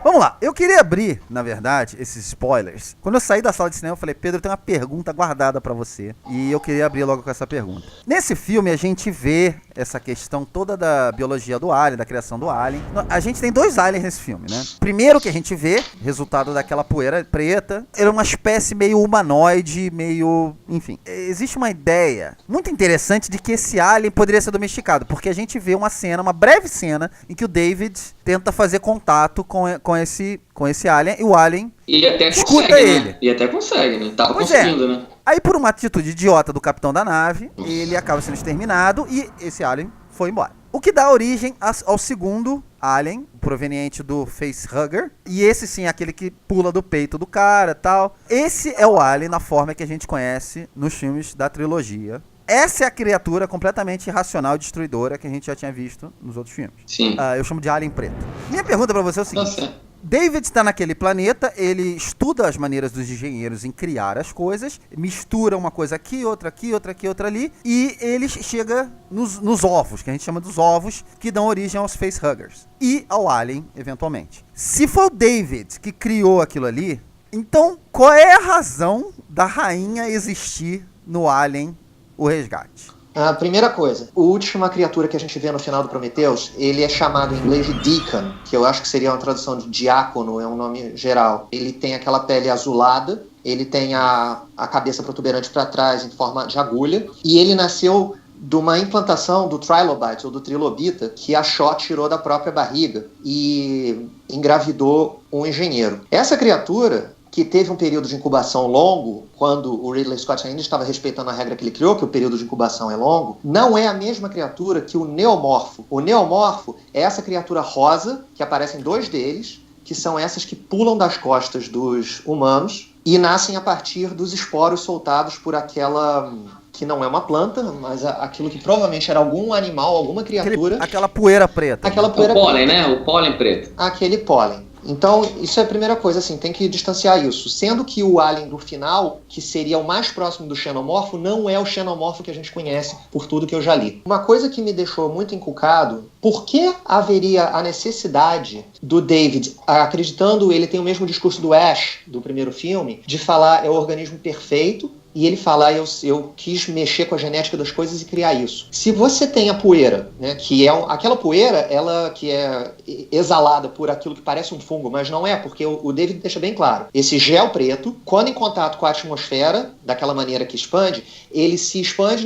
Vamos lá, eu queria abrir, na verdade, esses spoilers. Quando eu saí da sala de cinema, eu falei: Pedro, tem uma pergunta guardada pra você. E eu queria abrir logo com essa pergunta. Nesse filme, a gente vê essa questão toda da biologia do Alien, da criação do Alien. A gente tem 2 aliens nesse filme, né? Primeiro que a gente vê, resultado daquela poeira preta, era uma espécie meio humanoide, meio... Enfim, existe uma ideia muito interessante de que esse alien poderia ser domesticado, porque a gente vê uma breve cena, em que o David tenta fazer contato com esse alien, e o alien escuta ele. E até consegue, né? Tava Pois conseguindo, né? Aí, por uma atitude idiota do capitão da nave, ele acaba sendo exterminado e esse alien foi embora. O que dá origem ao segundo Alien, proveniente do Facehugger. E esse sim é aquele que pula do peito do cara e tal. Esse é o Alien na forma que a gente conhece nos filmes da trilogia. Essa é a criatura completamente irracional e destruidora que a gente já tinha visto nos outros filmes. Sim. Eu chamo de Alien Preto. Minha pergunta pra você é o seguinte. David está naquele planeta, ele estuda as maneiras dos engenheiros em criar as coisas, mistura uma coisa aqui, outra aqui, outra aqui, outra ali, e ele chega nos ovos, que a gente chama dos ovos, que dão origem aos Facehuggers. E ao Alien, eventualmente. Se for o David que criou aquilo ali, então qual é a razão da rainha existir no Alien, o Resgate? A primeira coisa, a última criatura que a gente vê no final do Prometheus, ele é chamado em inglês de Deacon, que eu acho que seria uma tradução de diácono, é um nome geral. Ele tem aquela pele azulada, ele tem a cabeça protuberante para trás em forma de agulha, e ele nasceu de uma implantação do trilobite, ou do trilobita, que a Shaw tirou da própria barriga e engravidou um engenheiro. Essa criatura, que teve um período de incubação longo, quando o Ridley Scott ainda estava respeitando a regra que ele criou, que o período de incubação é longo, não é a mesma criatura que o Neomorfo. O Neomorfo é essa criatura rosa, que aparecem 2 deles, que são essas que pulam das costas dos humanos e nascem a partir dos esporos soltados por aquela, que não é uma planta, mas aquilo que provavelmente era algum animal, alguma criatura. Aquela poeira preta. Aquela poeira o pólen, preta. né? O pólen preto. Aquele pólen. Então, isso é a primeira coisa, assim, tem que distanciar isso. Sendo que o Alien do final, que seria o mais próximo do xenomorfo, não é o xenomorfo que a gente conhece por tudo que eu já li. Uma coisa que me deixou muito encucado, por que haveria a necessidade do David, acreditando, ele tem o mesmo discurso do Ash, do primeiro filme, de falar é o organismo perfeito, e ele fala, eu quis mexer com a genética das coisas e criar isso. Se você tem a poeira, né, que é aquela poeira, ela que é exalada por aquilo que parece um fungo, mas não é, porque o David deixa bem claro. Esse gel preto, quando em contato com a atmosfera, daquela maneira que expande, ele se expande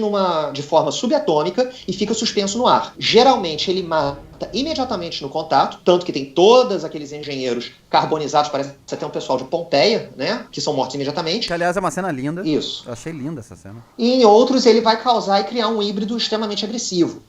de forma subatômica e fica suspenso no ar. Geralmente ele mata imediatamente no contato, tanto que tem todos aqueles engenheiros carbonizados, parece até um pessoal de Pompeia, né, que são mortos imediatamente. Que, aliás, é uma cena linda. Isso. Eu achei linda essa cena. E em outros ele vai causar e criar um híbrido extremamente agressivo.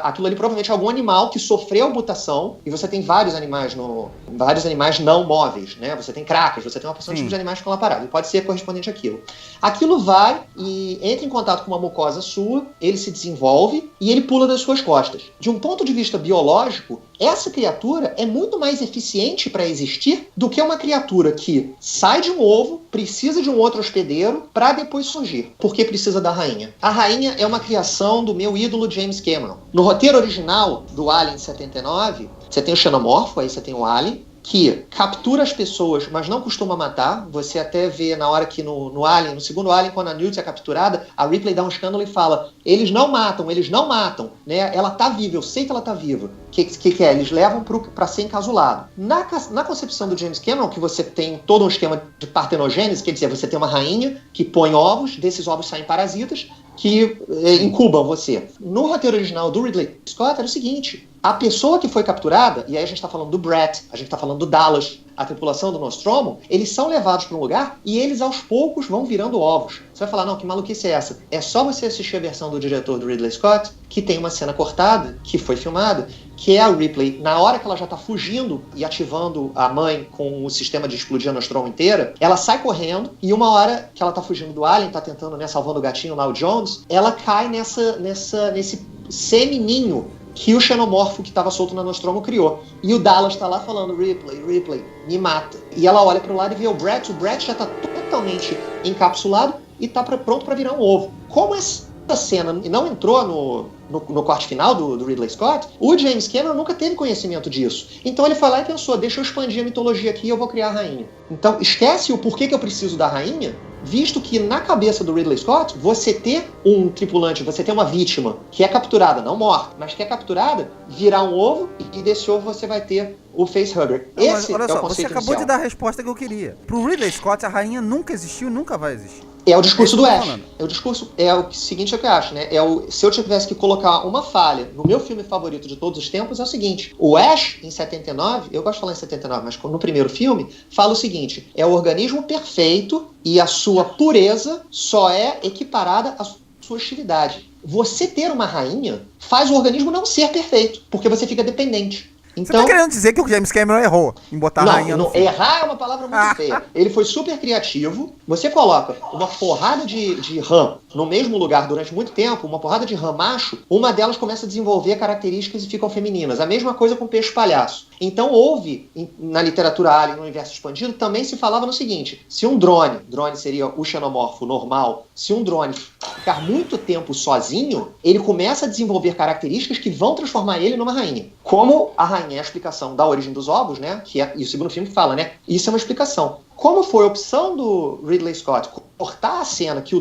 Aquilo ali provavelmente é algum animal que sofreu mutação, e você tem vários animais não móveis, né? Você tem cracas, você tem uma porção de tipos de animais que estão lá parados. Ele pode ser correspondente àquilo. Aquilo vai e entra em contato com uma mucosa sua, ele se desenvolve e ele pula das suas costas. De um ponto de vista biológico, essa criatura é muito mais eficiente para existir do que uma criatura que sai de um ovo, precisa de um outro hospedeiro para depois surgir. Porque precisa da rainha. A rainha é uma criação do meu ídolo James Cameron. No roteiro original do Alien 79, você tem o xenomorfo, aí você tem o Alien, que captura as pessoas, mas não costuma matar. Você até vê na hora que no Alien, no segundo Alien, quando a Newt é capturada, a Ripley dá um escândalo e fala, eles não matam, né? Ela tá viva, eu sei que ela tá viva. O que é? Eles levam pra ser encasulado. Na concepção do James Cameron, que você tem todo um esquema de partenogênese, quer dizer, você tem uma rainha que põe ovos, desses ovos saem parasitas, que incubam você. No roteiro original do Ridley Scott era o seguinte, a pessoa que foi capturada, e aí a gente está falando do Brett, a gente está falando do Dallas, a tripulação do Nostromo, eles são levados para um lugar e eles aos poucos vão virando ovos. Você vai falar, não, que maluquice é essa? É só você assistir a versão do diretor do Ridley Scott, que tem uma cena cortada, que foi filmada, que é a Ripley, na hora que ela já está fugindo e ativando a mãe com o sistema de explodir a Nostromo inteira, ela sai correndo e uma hora que ela está fugindo do Alien, está tentando, né, salvando o gatinho lá, o Jones, ela cai nesse semi-ninho que o xenomorfo que estava solto na Nostromo criou. E o Dallas está lá falando, Ripley, me mata. E ela olha para o lado e vê o Brett já está totalmente encapsulado e está pronto para virar um ovo. Como essa cena não entrou no corte final do Ridley Scott, o James Cameron nunca teve conhecimento disso. Então ele foi lá e pensou, deixa eu expandir a mitologia aqui e eu vou criar a rainha. Então esquece o porquê que eu preciso da rainha, visto que na cabeça do Ridley Scott, você ter um tripulante, você ter uma vítima que é capturada, não morta, mas que é capturada, virar um ovo e desse ovo você vai ter o Facehugger. Esse olha é só, o conceito você acabou inicial. de dar a resposta que eu queria. Pro Ridley Scott, a rainha nunca existiu e nunca vai existir. É o discurso do Ash. Falando. É o discurso, é o seguinte, é o que eu acho, né? Se eu tivesse que colocar uma falha no meu filme favorito de todos os tempos, é o seguinte: o Ash, em 79, eu gosto de falar em 79, mas no primeiro filme, fala o seguinte: é o organismo perfeito e a sua pureza só é equiparada à sua hostilidade. você ter uma rainha faz o organismo não ser perfeito, porque você fica dependente. Você tá querendo dizer que o James Cameron errou em botar a rainha no filme? Errar é uma palavra muito feia. Ele foi super criativo. Você coloca uma porrada de rã no mesmo lugar durante muito tempo, uma porrada de rã macho, uma delas começa a desenvolver características e ficam femininas. A mesma coisa com o peixe palhaço. Então houve, na literatura Alien, no universo expandido, também se falava no seguinte: se um drone seria o xenomorfo normal, se um drone ficar muito tempo sozinho, ele começa a desenvolver características que vão transformar ele numa rainha. Como a rainha é a explicação da origem dos ovos, né? E o segundo filme fala, né? Isso é uma explicação. Como foi a opção do Ridley Scott cortar a cena que o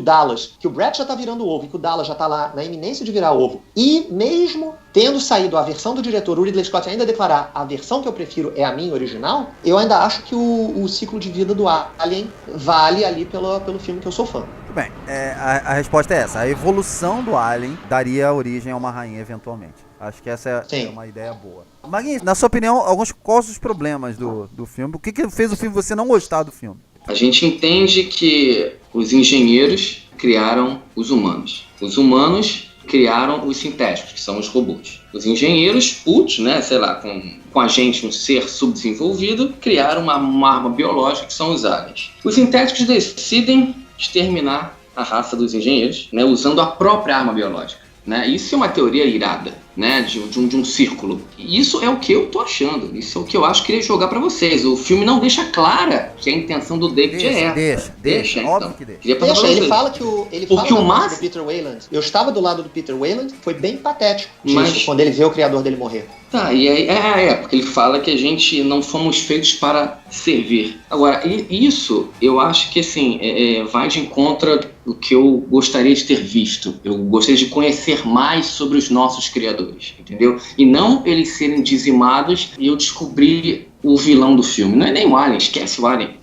Brett já tá virando ovo e que o Dallas já tá lá na iminência de virar ovo, e mesmo tendo saído a versão do diretor, o Ridley Scott ainda declarar a versão que eu prefiro é a minha original, eu ainda acho que o ciclo de vida do Alien vale ali pelo filme que eu sou fã. Muito bem, a resposta é essa. A evolução do Alien daria origem a uma rainha eventualmente. Acho que essa é uma ideia boa. Maguinho, na sua opinião, quais os problemas do filme? O que fez o filme você não gostar do filme? A gente entende que os engenheiros criaram os humanos. Os humanos criaram os sintéticos, que são os robôs. Os engenheiros, putos, né, sei lá, com a gente, um ser subdesenvolvido, criaram uma arma biológica, que são os aliens. Os sintéticos decidem exterminar a raça dos engenheiros, né, usando a própria arma biológica. Né? Isso é uma teoria irada, né? de um círculo. E isso é o que eu tô achando. Isso é o que eu acho que queria jogar pra vocês. O filme não deixa clara que a intenção do David é essa. Deixa, então. óbvio que deixa. Ele fala que o do Peter Weyland. Eu estava do lado do Peter Weyland, foi bem patético disso, quando ele vê o criador dele morrer. Tá, e aí, porque ele fala que a gente não fomos feitos para servir. Agora, isso eu acho que assim, vai de encontro do que eu gostaria de ter visto. Eu gostaria de conhecer mais sobre os nossos criadores, entendeu? E não eles serem dizimados e eu descobrir o vilão do filme. Não é nem o Alien, esquece o Alien.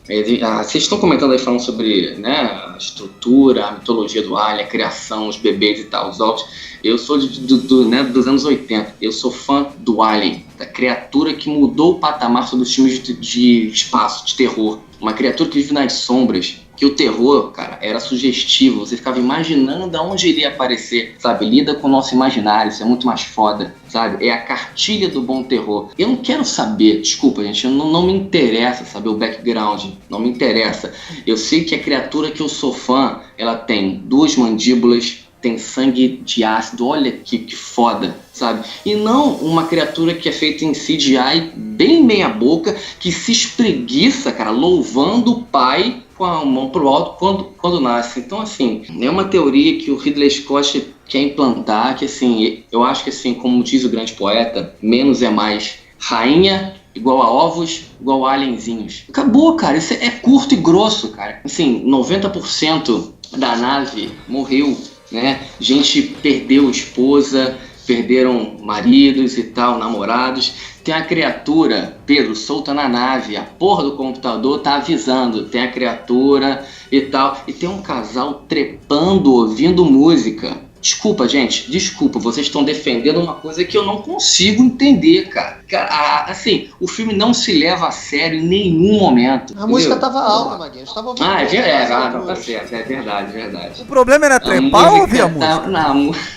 Vocês estão comentando aí, falando sobre, né, a estrutura, a mitologia do Alien, a criação, os bebês e tal, os ovos. Eu sou dos anos 80. Eu sou fã do Alien, da criatura que mudou o patamar sobre os filmes de espaço, de terror. Uma criatura que vive nas sombras. Que o terror, cara, era sugestivo. Você ficava imaginando de onde iria aparecer, sabe? Lida com o nosso imaginário, isso é muito mais foda, sabe? É a cartilha do bom terror. Eu não quero saber, desculpa, gente, não me interessa saber o background, não me interessa. Eu sei que a criatura que eu sou fã, ela tem 2 mandíbulas, tem sangue de ácido, olha que foda, sabe? E não uma criatura que é feita em CGI, bem meia boca, que se espreguiça, cara, louvando o pai com a mão pro alto quando nasce. Então, assim, é uma teoria que o Ridley Scott quer implantar, que, assim, eu acho que, assim, como diz o grande poeta, menos é mais. Rainha igual a ovos, igual a alienzinhos. Acabou, cara. Isso é curto e grosso, cara. Assim, 90% da nave morreu, né? Gente perdeu esposa, perderam maridos e tal, namorados. Tem a criatura, Pedro, solta na nave, a porra do computador tá avisando, tem a criatura e tal. E tem um casal trepando, ouvindo música. Desculpa, gente, desculpa, vocês estão defendendo uma coisa que eu não consigo entender, cara. Assim, o filme não se leva a sério em nenhum momento. A música tava alta, Maguinhos, tava ouvindo. Tá certo, é verdade. O problema era trepar ou ouvir a música?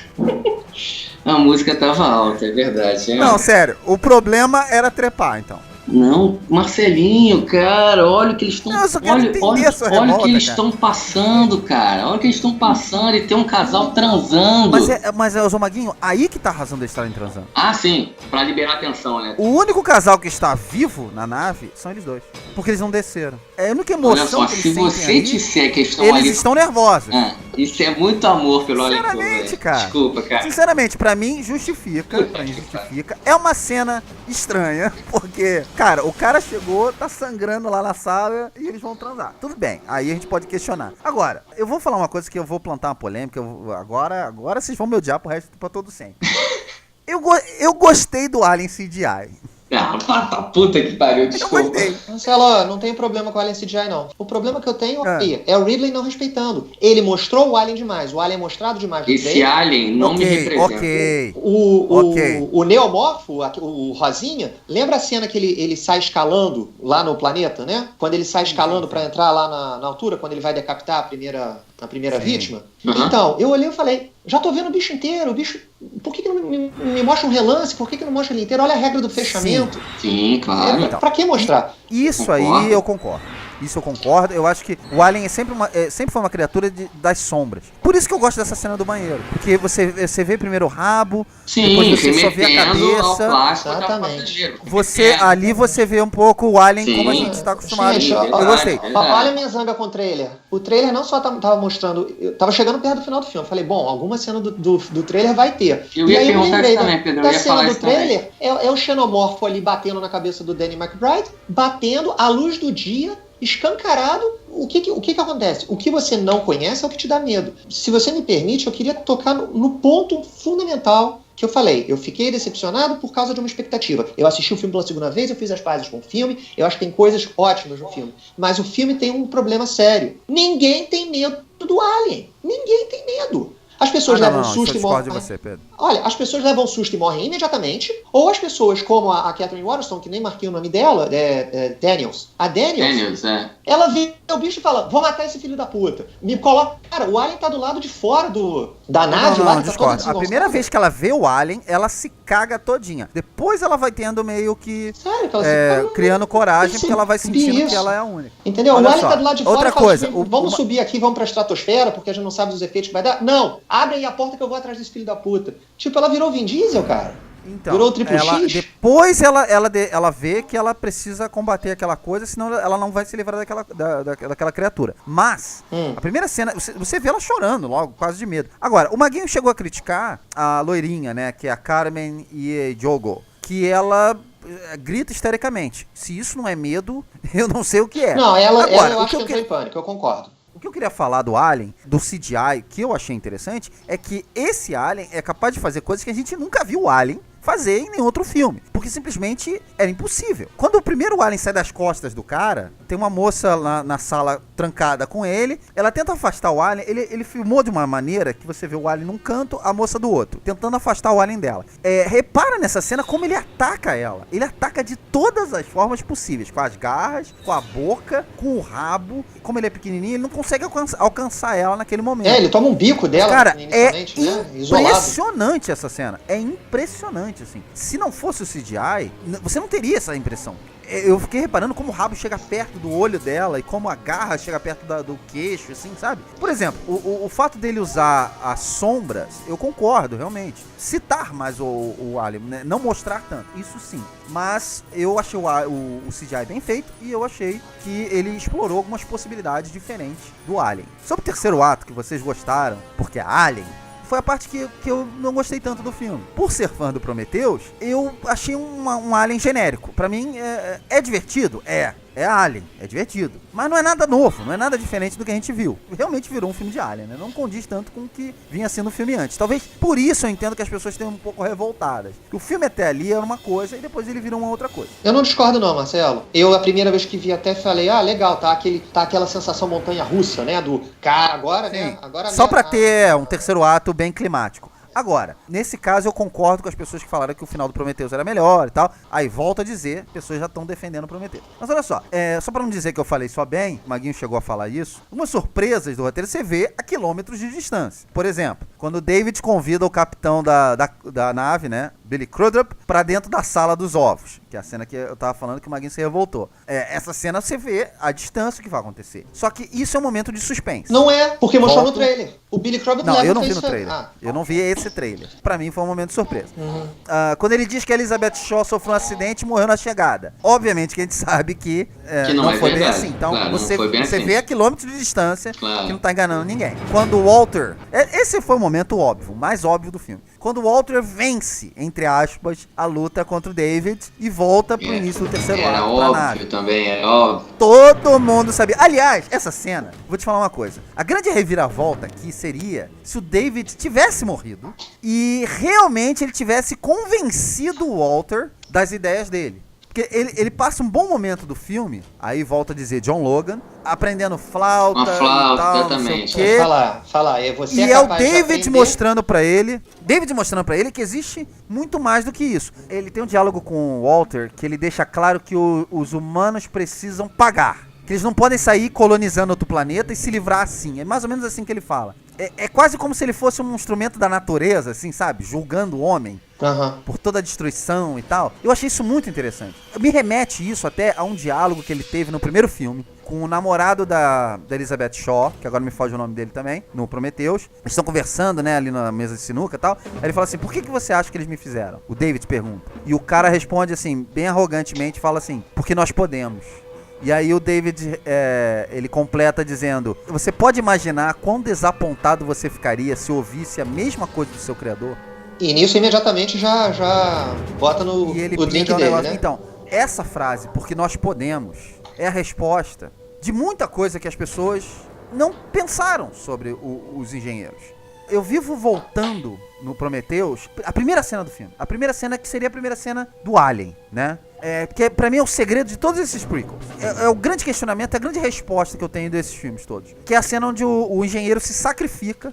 A música tava alta, é verdade. Não, sério, o problema era trepar, então. Não, Marcelinho, cara, olha o que eles estão. Olha o que eles estão passando, cara. Olha o que eles estão passando e tem um casal transando. Mas Zé Maguinho, aí que tá a razão deles estarem transando. Ah, sim, pra liberar a atenção, né? O único casal que está vivo na nave são eles dois. Porque eles não desceram. É a única emoção. Olha só, que se eles você disser que eles estão nervosos. Isso é muito amor pelo Alien. Sinceramente, cara. Desculpa, cara. Sinceramente, pra mim justifica. É uma cena estranha, porque, cara, o cara chegou, tá sangrando lá na sala e eles vão transar. Tudo bem, aí a gente pode questionar. Agora, eu vou falar uma coisa que eu vou plantar uma polêmica. Agora vocês vão me odiar pro resto, pra todo sempre. Eu gostei do Alien CGI. Ah, puta que pariu, desculpa. Marcelo, não tem problema com o Alien CGI, não. O problema que eu tenho é o Ridley não respeitando. Ele mostrou o Alien demais. O Alien é mostrado demais. Esse Alien não me representa. O Neomorfo, o Rosinha, lembra a cena que ele sai escalando lá no planeta, né? Quando ele sai escalando pra entrar lá na altura, quando ele vai decapitar a primeira vítima. Então, eu olhei e falei, já tô vendo o bicho inteiro, por que não me mostra um relance? Por que não mostra ele inteiro? Olha a regra do fechamento. Sim, claro. Pra que mostrar? Isso Concordo. aí eu concordo. Isso eu concordo. Eu acho que o Alien sempre foi uma criatura das sombras. Por isso que eu gosto dessa cena do banheiro. Porque você vê primeiro o rabo, depois você só vê a cabeça. Exatamente. Você vê um pouco o Alien como a gente está acostumado. Gente, eu gostei. Olha a minha zanga com o trailer. O trailer não só tava mostrando... Eu tava chegando perto do final do filme. Falei, bom, alguma cena do trailer vai ter. Eu ia perguntar isso também, Pedro. Da cena do trailer é o xenomorfo ali batendo na cabeça do Danny McBride, batendo à luz do dia, escancarado. O que acontece? O que você não conhece é o que te dá medo. Se você me permite, eu queria tocar no ponto fundamental que eu falei. Eu fiquei decepcionado por causa de uma expectativa. Eu assisti o filme pela segunda vez, eu fiz as pazes com o filme, eu acho que tem coisas ótimas no filme. Mas o filme tem um problema sério. Ninguém tem medo do Alien. Ninguém tem medo. As pessoas levam susto e morrem. Olha, as pessoas levam susto e morrem imediatamente, ou as pessoas, como a Catherine Waterston, que nem marquei o nome dela, Daniels. A Daniels, ela vê o bicho e fala, vou matar esse filho da puta. Me coloca... Cara, o Alien tá do lado de fora da nave. Não, discordo. A primeira vez que ela vê o Alien, ela se caga todinha. Depois ela vai tendo meio que... Sério? Que ela criando coragem, porque ela vai sentindo que ela é a única. Entendeu? Olha o Alien tá do lado de fora. Outra coisa. Vamos subir aqui, vamos pra estratosfera, porque a gente não sabe os efeitos que vai dar. Não! Abre aí a porta que eu vou atrás desse filho da puta. Tipo, ela virou Vin Diesel, cara. Então, virou o triplo X. Depois ela vê que ela precisa combater aquela coisa, senão ela não vai se livrar daquela criatura. Mas, a primeira cena, você vê ela chorando logo, quase de medo. Agora, o Maguinho chegou a criticar a loirinha, né, que é a Carmen Jogo, que ela grita histericamente. Se isso não é medo, eu não sei o que é. Não, ela eu acho que entrou em pânico, eu concordo. O que eu queria falar do Alien, do CGI, que eu achei interessante, é que esse Alien é capaz de fazer coisas que a gente nunca viu o Alien fazer em nenhum outro filme. Porque simplesmente era impossível. Quando o primeiro Alien sai das costas do cara, tem uma moça lá na sala trancada com ele, ela tenta afastar o Alien, ele filmou de uma maneira que você vê o Alien num canto, a moça do outro, tentando afastar o Alien dela. Repara nessa cena como ele ataca ela. Ele ataca de todas as formas possíveis, com as garras, com a boca, com o rabo. Como ele é pequenininho, ele não consegue alcançar ela naquele momento. Ele toma um bico dela. Cara, inicialmente, né? Impressionante essa cena. É impressionante. Assim. Se não fosse o CGI, você não teria essa impressão. Eu fiquei reparando como o rabo chega perto do olho dela e como a garra chega perto do queixo, assim, sabe? Por exemplo, o fato dele usar as sombras, eu concordo, realmente. Citar mais o Alien, né? Não mostrar tanto, isso sim. Mas eu achei o CGI bem feito e eu achei que ele explorou algumas possibilidades diferentes do Alien. Sobre o terceiro ato que vocês gostaram, porque é Alien, foi a parte que eu não gostei tanto do filme. Por ser fã do Prometheus, eu achei um Alien genérico. Pra mim, é divertido? É Alien, é divertido. Mas não é nada novo, não é nada diferente do que a gente viu. Realmente virou um filme de Alien, né? Não condiz tanto com o que vinha sendo o filme antes. Talvez por isso eu entendo que as pessoas estejam um pouco revoltadas. O filme até ali era uma coisa e depois ele virou uma outra coisa. Eu não discordo não, Marcelo. Eu, a primeira vez que vi até falei, legal, tá aquela sensação montanha-russa, né? Do cara, agora, sim, né? Agora, só pra ter um terceiro ato bem climático. Agora, nesse caso eu concordo com as pessoas que falaram que o final do Prometheus era melhor e tal. Aí volto a dizer, pessoas já estão defendendo o Prometheus. Mas olha só, só pra não dizer que eu falei só bem, o Maguinho chegou a falar isso, umas surpresas do roteiro você vê a quilômetros de distância. Por exemplo, quando o David convida o capitão da nave, né, Billy Crudup, pra dentro da sala dos ovos, que é a cena que eu tava falando que o Maguinho se revoltou. Essa cena você vê a distância que vai acontecer. Só que isso é um momento de suspense. Não é, porque mostrou no trailer. O Billy Crudup não, eu não vi no trailer. Eu não vi esse trailer. Pra mim foi um momento de surpresa. Quando ele diz que a Elizabeth Shaw sofreu um acidente e morreu na chegada. Obviamente que a gente sabe que não foi bem assim. Então claro, você assim. vê a quilômetros de distância, claro, que não tá enganando ninguém. Quando o Walter... Esse foi o momento óbvio, o mais óbvio do filme. Quando o Walter vence, entre entre aspas, a luta contra o David e volta pro início do terceiro Era ato. óbvio também, era óbvio. Todo mundo sabia. Aliás, essa cena, vou te falar uma coisa. A grande reviravolta aqui seria se o David tivesse morrido e realmente ele tivesse convencido o Walter das ideias dele. Porque ele passa um bom momento do filme, aí volta a dizer John Logan, aprendendo flauta, Uma flauta, e tal, exatamente. não sei o quê. Falar, você E é é o capaz de David aprender... mostrando pra ele que existe muito mais do que isso. Ele tem um diálogo com o Walter que ele deixa claro que os humanos precisam pagar. Que eles não podem sair colonizando outro planeta e se livrar assim. É mais ou menos assim que ele fala. É quase como se ele fosse um instrumento da natureza, assim, sabe? Julgando o homem. Por toda a destruição e tal. Eu achei isso muito interessante. Me remete isso até a um diálogo que ele teve no primeiro filme com o namorado da Elizabeth Shaw, que agora me foge o nome dele também, no Prometheus. Eles estão conversando, né, ali na mesa de sinuca e tal. Aí ele fala assim, por que você acha que eles me fizeram? O David pergunta. E o cara responde assim, bem arrogantemente, fala assim, porque nós podemos. E aí o David, ele completa dizendo, você pode imaginar quão desapontado você ficaria se ouvisse a mesma coisa do seu criador? E nisso imediatamente já bota no o drink dele, né? Então, essa frase, porque nós podemos, é a resposta de muita coisa que as pessoas não pensaram sobre os engenheiros. Eu vivo voltando no Prometheus, a primeira cena do filme. A primeira cena que seria a primeira cena do Alien, né? Porque pra mim é o segredo de todos esses prequels. É o grande questionamento, é a grande resposta que eu tenho desses filmes todos. Que é a cena onde o engenheiro se sacrifica,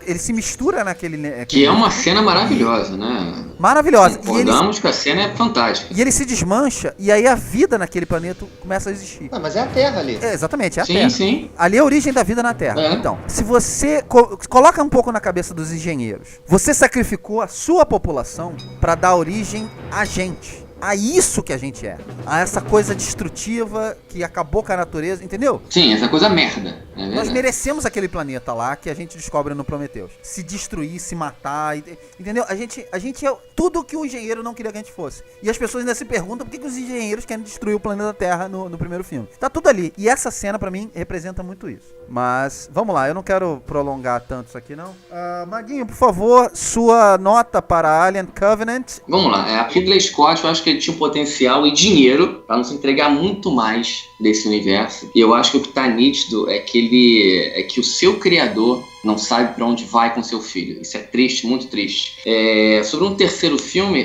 ele se mistura naquele... Que é uma cena maravilhosa, né? Maravilhosa. Concordamos que a cena é fantástica. E ele se desmancha, e aí a vida naquele planeta começa a existir. Mas é a Terra ali. Exatamente, é a Terra. Sim. Ali é a origem da vida na Terra. Então, se você coloca um pouco na cabeça dos engenheiros, você sacrificou a sua população para dar origem a gente. A isso que a gente é. A essa coisa destrutiva que acabou com a natureza, entendeu? Sim, essa coisa merda. Nós merecemos aquele planeta lá que a gente descobre no Prometheus. Se destruir, se matar, entendeu? A gente é tudo que o engenheiro não queria que a gente fosse. E as pessoas ainda se perguntam por que os engenheiros querem destruir o planeta Terra no primeiro filme. Tá tudo ali. E essa cena, pra mim, representa muito isso. Mas, vamos lá. Eu não quero prolongar tanto isso aqui, não. Maguinho, por favor, sua nota para Alien Covenant. Vamos lá. A Ridley Scott, eu acho que ele tinha potencial e dinheiro para nos entregar muito mais desse universo. E eu acho que o que tá nítido é que o seu criador não sabe para onde vai com seu filho. Isso é triste, muito triste. Sobre um terceiro filme,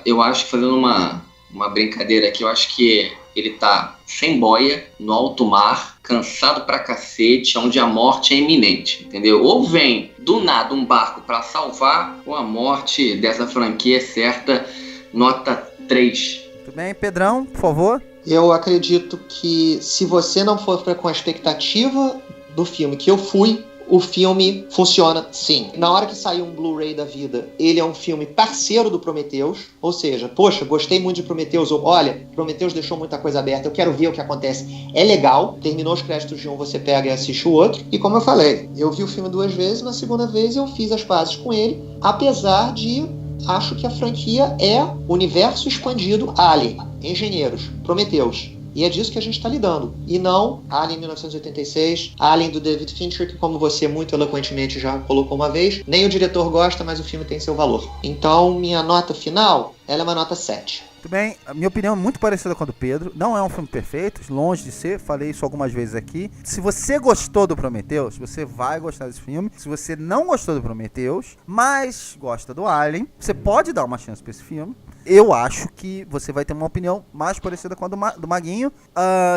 eu acho que, fazendo uma brincadeira aqui, eu acho que ele tá sem boia, no alto mar, cansado pra cacete, onde a morte é iminente, entendeu? Ou vem do nada um barco para salvar, ou a morte dessa franquia é certa. Nota 3. Muito bem, Pedrão, por favor. Eu acredito que se você não for com a expectativa do filme que eu fui, o filme funciona sim. Na hora que sair um Blu-ray da vida, ele é um filme parceiro do Prometheus, ou seja, poxa, gostei muito de Prometheus, ou olha, Prometheus deixou muita coisa aberta, eu quero ver o que acontece. É legal, terminou os créditos de um, você pega e assiste o outro, e como eu falei, eu vi o filme 2 vezes, na segunda vez eu fiz as pazes com ele, apesar de... Acho que a franquia é universo expandido Alien, Engenheiros, Prometheus. E é disso que a gente está lidando. E não Alien 1986, Alien do David Fincher, que como você muito eloquentemente já colocou uma vez, nem o diretor gosta, mas o filme tem seu valor. Então, minha nota final, ela é uma nota 7. Muito bem, a minha opinião é muito parecida com a do Pedro. Não é um filme perfeito, longe de ser, falei isso algumas vezes aqui. Se você gostou do Prometheus, você vai gostar desse filme. Se você não gostou do Prometheus, mas gosta do Alien, você pode dar uma chance pra esse filme. Eu acho que você vai ter uma opinião mais parecida com a do Maguinho.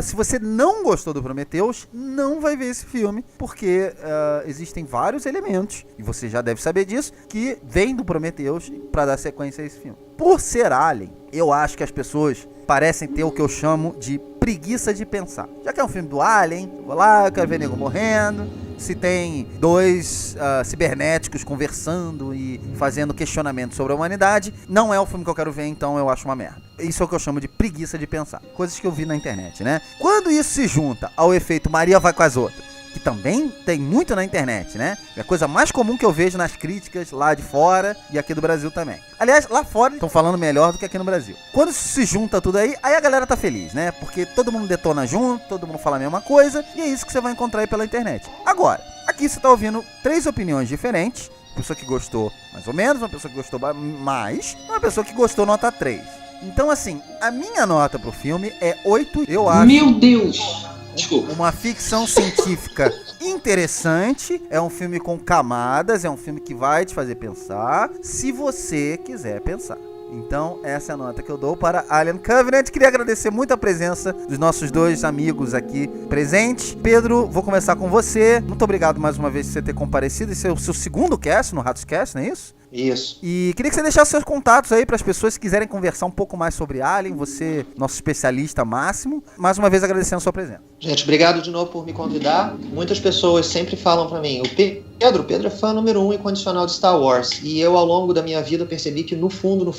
Se você não gostou do Prometheus, não vai ver esse filme, porque existem vários elementos, e você já deve saber disso, que vem do Prometheus para dar sequência a esse filme. Por ser Alien, eu acho que as pessoas parecem ter o que eu chamo de preguiça de pensar. Já que é um filme do Alien, eu vou lá, eu quero ver nego morrendo. Se tem dois cibernéticos conversando e fazendo questionamento sobre a humanidade, não é o filme que eu quero ver, então eu acho uma merda. Isso é o que eu chamo de preguiça de pensar. Coisas que eu vi na internet, né? Quando isso se junta ao efeito Maria vai com as outras, que também tem muito na internet, né? É a coisa mais comum que eu vejo nas críticas lá de fora e aqui do Brasil também. Aliás, lá fora estão falando melhor do que aqui no Brasil. Quando isso se junta tudo aí a galera tá feliz, né? Porque todo mundo detona junto, todo mundo fala a mesma coisa, e é isso que você vai encontrar aí pela internet. Agora, aqui você tá ouvindo 3 opiniões diferentes, uma pessoa que gostou mais ou menos, uma pessoa que gostou mais, uma pessoa que gostou nota 3. Então, assim, a minha nota pro filme é 8, eu acho. Meu Deus! Desculpa. Uma ficção científica interessante, é um filme com camadas, é um filme que vai te fazer pensar, se você quiser pensar. Então, essa é a nota que eu dou para Alien Covenant. Queria agradecer muito a presença dos nossos dois amigos aqui presentes. Pedro, vou começar com você. Muito obrigado mais uma vez por você ter comparecido. Esse é o seu segundo cast no Ratos-Cast, não é isso? Isso. E queria que você deixasse seus contatos aí para as pessoas que quiserem conversar um pouco mais sobre Alien. Você, nosso especialista máximo. Mais uma vez agradecendo a sua presença. Gente, obrigado de novo por me convidar. Muitas pessoas sempre falam pra mim, o Pedro é fã número 1 incondicional de Star Wars. E eu, ao longo da minha vida, percebi que no fundo,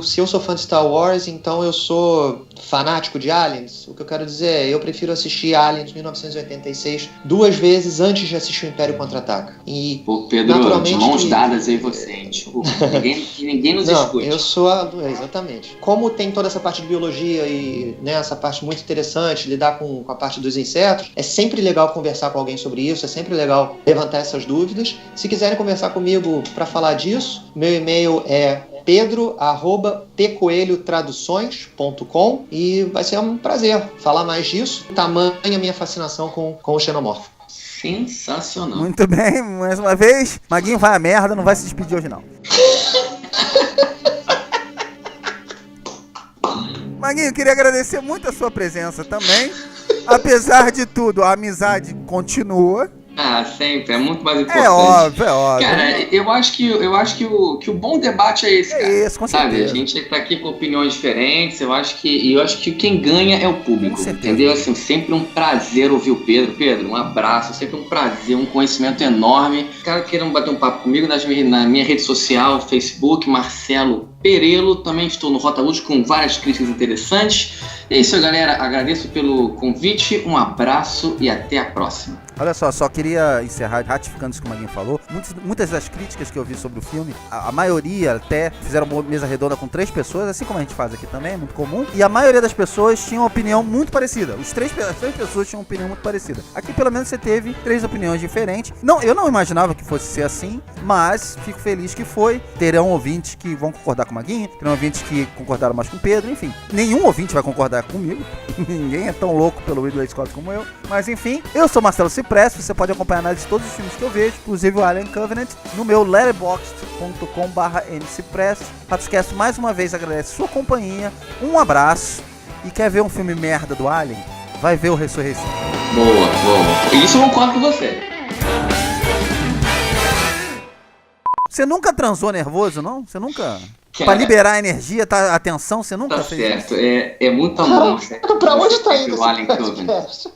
se eu sou fã de Star Wars, então eu sou fanático de Aliens. O que eu quero dizer é, eu prefiro assistir Aliens 1986 2 vezes antes de assistir o Império Contra-Ataca. E, pô, Pedro, de mãos dadas aí você, hein? Desculpa, ninguém nos escute. Eu sou exatamente. Como tem toda essa parte de biologia e, né, essa parte muito interessante, lidar com a parte dos insetos, é sempre legal conversar com alguém sobre isso, é sempre legal levantar essas dúvidas. Se quiserem conversar comigo para falar disso, meu e-mail é pedro@tcoelhotraduções.com e vai ser um prazer falar mais disso. Tamanha minha fascinação com o xenomorfo. Sensacional. Muito bem, mais uma vez. Maguinho vai a merda, não vai se despedir hoje não. Maguinho, queria agradecer muito a sua presença também. Apesar de tudo, a amizade continua. Ah, sempre, é muito mais importante. É óbvio. Cara, eu acho que o bom debate é esse, cara. É isso, com certeza. Sabe, a gente tá aqui com opiniões diferentes, eu acho que quem ganha é o público, entendeu? Assim, sempre um prazer ouvir o Pedro. Pedro, um abraço, sempre um prazer, um conhecimento enorme. Cara, queiram bater um papo comigo na minha rede social, Facebook, Marcelo Perelo, também estou no Rota Luz com várias críticas interessantes. É isso, galera, agradeço pelo convite, um abraço e até a próxima. Olha só queria encerrar ratificando isso que o Maguinho falou. Muitas das críticas que eu vi sobre o filme, a maioria até fizeram uma mesa redonda com 3 pessoas, assim como a gente faz aqui também, é muito comum. E a maioria das pessoas tinha uma opinião muito parecida. As 3 pessoas tinham uma opinião muito parecida. Aqui pelo menos você teve 3 opiniões diferentes. Não, eu não imaginava que fosse ser assim, mas fico feliz que foi. Terão ouvintes que vão concordar com o Maguinho, terão ouvintes que concordaram mais com o Pedro, enfim. Nenhum ouvinte vai concordar comigo. Ninguém é tão louco pelo Ridley Scott como eu. Mas enfim, eu sou Marcelo Cipreste, você pode acompanhar a análise de todos os filmes que eu vejo, inclusive o Alien Covenant, no meu letterboxd.com/ncipreste. Ratos-Cast mais uma vez agradece sua companhia, um abraço, e quer ver um filme merda do Alien? Vai ver o Ressurreição. Boa. Isso eu concordo com você. Você nunca transou nervoso, não? Você nunca... Cara, pra liberar a energia, a atenção, você nunca tá fez certo, isso? é muito amor. Pra onde tá indo o Alien esse Covenant. podcast?